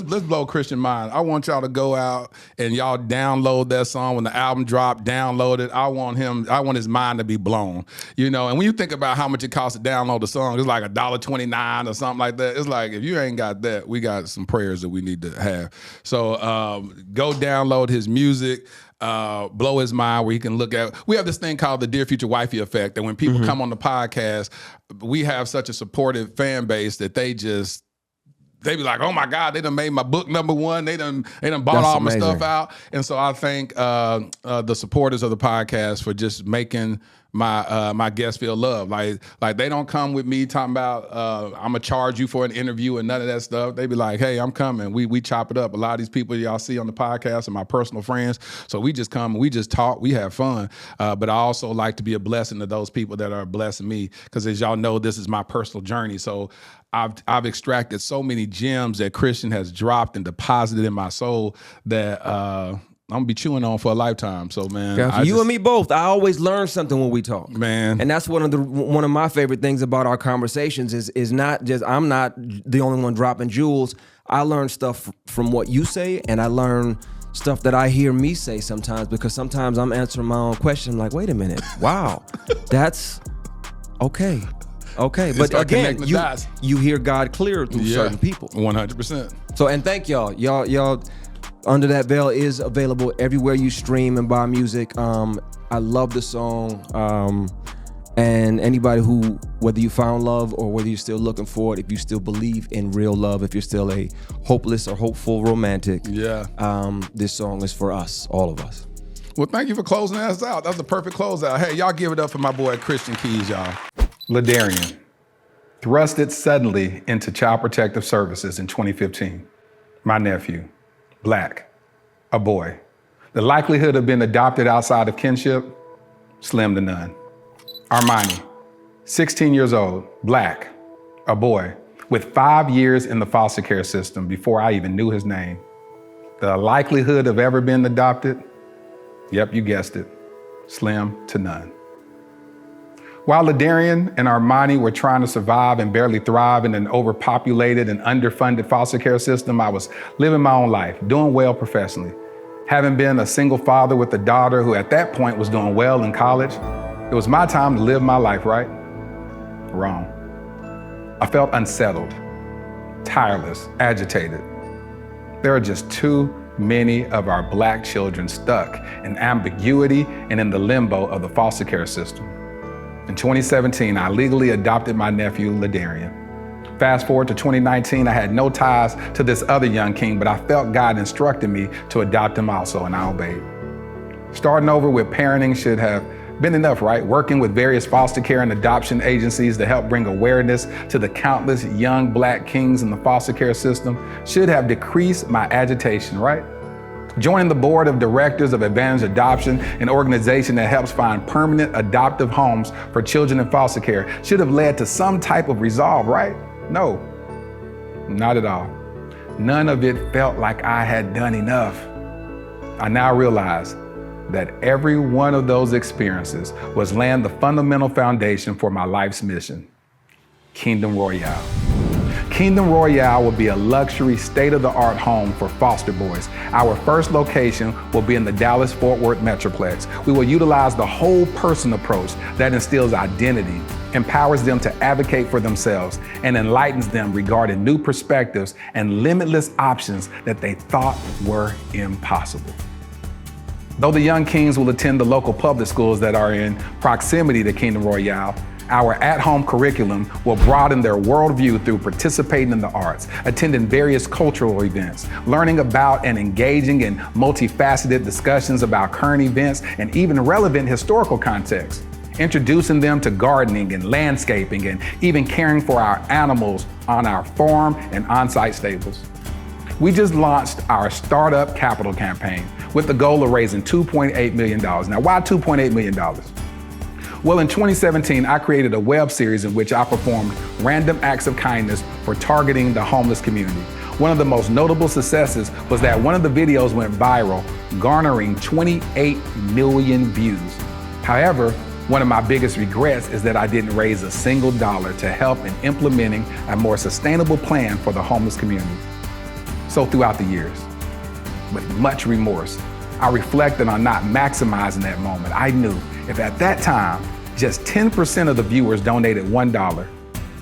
let's blow Christian mind. I want y'all to go out and y'all download that song when the album dropped. Download it. I want his mind to be blown. And when you think about how much it costs to download the song, it's like $1.29 or something like that. It's like if you ain't got that, we got some prayers that we need to have. So go download his music. Blow his mind where he can look at. We have this thing called the Dear Future Wifey effect, that when people come on the podcast, we have such a supportive fan base that they be like, oh my God, they done made my book #1. They done bought That's all amazing. my stuff out. And so I thank the supporters of the podcast for just making my guests feel loved. Like they don't come with me talking about I'm gonna charge you for an interview and none of that stuff. They be like, hey, I'm coming. We chop it up. A lot of these people y'all see on the podcast are my personal friends. So we just come, we just talk, we have fun. But I also like to be a blessing to those people that are blessing me, because as y'all know, this is my personal journey. So I've extracted so many gems that Christian has dropped and deposited in my soul that I'm gonna be chewing on for a lifetime. So man, You and me both. I always learn something when we talk, man. And that's one of my favorite things about our conversations is not just I'm not the only one dropping jewels. I learn stuff from what you say, and I learn stuff that I hear me say sometimes, because sometimes I'm answering my own question like, wait a minute, wow, that's okay. Okay, but again, you hear God clear through certain people. 100%. So, and thank y'all. Y'all, Under That Veil is available everywhere you stream and buy music. I love the song. And anybody who, whether you found love or whether you're still looking for it, if you still believe in real love, if you're still a hopeless or hopeful romantic, this song is for us, all of us. Well, thank you for closing us out. That's the perfect closeout. Hey, y'all give it up for my boy Christian Keys, y'all. Ladarian, thrusted suddenly into Child Protective Services in 2015. My nephew, Black, a boy. The likelihood of being adopted outside of kinship, slim to none. Armani, 16 years old, Black, a boy, with 5 years in the foster care system before I even knew his name. The likelihood of ever being adopted, yep, you guessed it, slim to none. While Ladarian and Armani were trying to survive and barely thrive in an overpopulated and underfunded foster care system, I was living my own life, doing well professionally. Having been a single father with a daughter who at that point was doing well in college, it was my time to live my life, right? Wrong. I felt unsettled, tireless, agitated. There are just too many of our Black children stuck in ambiguity and in the limbo of the foster care system. In 2017, I legally adopted my nephew, Ladarian. Fast forward to 2019, I had no ties to this other young king, but I felt God instructed me to adopt him also, and I obeyed. Starting over with parenting should have been enough, right? Working with various foster care and adoption agencies to help bring awareness to the countless young Black kings in the foster care system should have decreased my agitation, right? Joining the board of directors of Advantage Adoption, an organization that helps find permanent adoptive homes for children in foster care, should have led to some type of resolve, right? No, not at all. None of it felt like I had done enough. I now realize that every one of those experiences was laying the fundamental foundation for my life's mission, Kingdom Royale. Kingdom Royale will be a luxury, state-of-the-art home for foster boys. Our first location will be in the Dallas-Fort Worth Metroplex. We will utilize the whole person approach that instills identity, empowers them to advocate for themselves, and enlightens them regarding new perspectives and limitless options that they thought were impossible. Though the young kings will attend the local public schools that are in proximity to Kingdom Royale, our at-home curriculum will broaden their worldview through participating in the arts, attending various cultural events, learning about and engaging in multifaceted discussions about current events and even relevant historical contexts, introducing them to gardening and landscaping and even caring for our animals on our farm and on-site stables. We just launched our Startup Capital campaign with the goal of raising $2.8 million. Now, why $2.8 million? Well, in 2017, I created a web series in which I performed random acts of kindness for targeting the homeless community. One of the most notable successes was that one of the videos went viral, garnering 28 million views. However, one of my biggest regrets is that I didn't raise a single dollar to help in implementing a more sustainable plan for the homeless community. So throughout the years, with much remorse, I reflected on not maximizing that moment. I knew if at that time, just 10% of the viewers donated $1,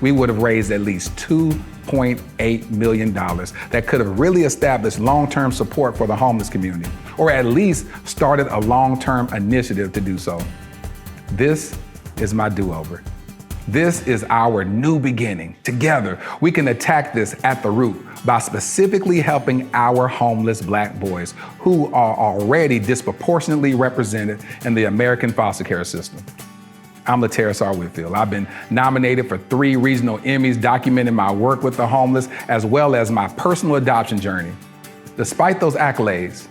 we would have raised at least $2.8 million that could have really established long-term support for the homeless community, or at least started a long-term initiative to do so. This is my do-over. This is our new beginning. Together, we can attack this at the root by specifically helping our homeless Black boys who are already disproportionately represented in the American foster care system. I'm Laterris R. Whitfield. I've been nominated for 3 regional Emmys documenting my work with the homeless as well as my personal adoption journey. Despite those accolades,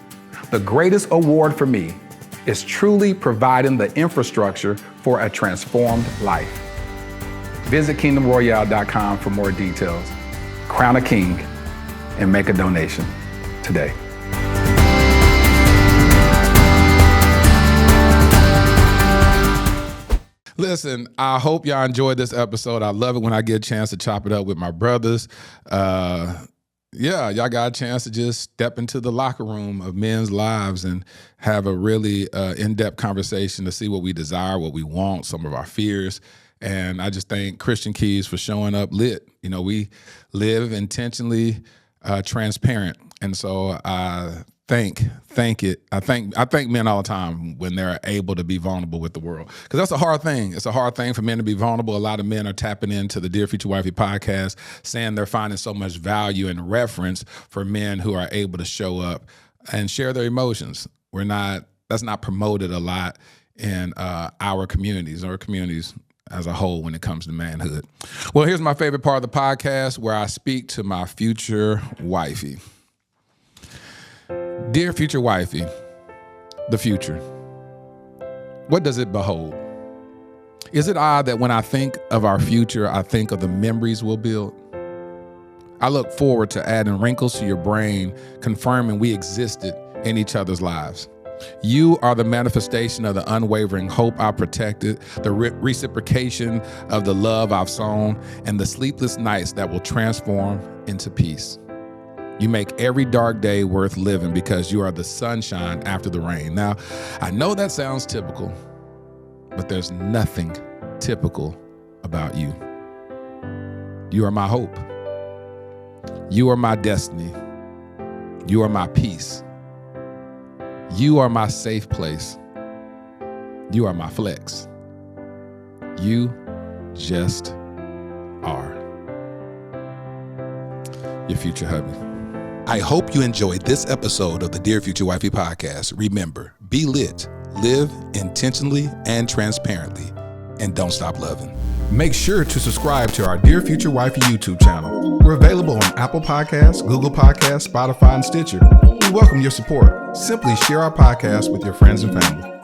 the greatest award for me is truly providing the infrastructure for a transformed life. Visit kingdomroyale.com for more details. Crown a king and make a donation today. Listen, I hope y'all enjoyed this episode. I love it when I get a chance to chop it up with my brothers. Y'all got a chance to just step into the locker room of men's lives and have a really in-depth conversation to see what we desire, what we want, some of our fears. And I just thank Christian Keys for showing up lit. You know, we live intentionally transparent. And so I thank men all the time when they're able to be vulnerable with the world. Because that's a hard thing. It's a hard thing for men to be vulnerable. A lot of men are tapping into the Dear Future Wifey podcast, saying they're finding so much value and reference for men who are able to show up and share their emotions. That's not promoted a lot in our communities or communities as a whole when it comes to manhood. Well, here's my favorite part of the podcast where I speak to my future wifey. Dear future wifey, the future, what does it behold? Is it odd that when I think of our future, I think of the memories we'll build? I look forward to adding wrinkles to your brain, confirming we existed in each other's lives. You are the manifestation of the unwavering hope I protected, the reciprocation of the love I've sown, and the sleepless nights that will transform into peace. You make every dark day worth living because you are the sunshine after the rain. Now, I know that sounds typical, but there's nothing typical about you. You are my hope. You are my destiny. You are my peace. You are my safe place. You are my flex. You just are. Your future hubby. I hope you enjoyed this episode of the Dear Future Wifey podcast. Remember, be lit, live intentionally and transparently, and don't stop loving. Make sure to subscribe to our Dear Future Wifey YouTube channel. We're available on Apple Podcasts, Google Podcasts, Spotify, and Stitcher. We welcome your support. Simply share our podcast with your friends and family.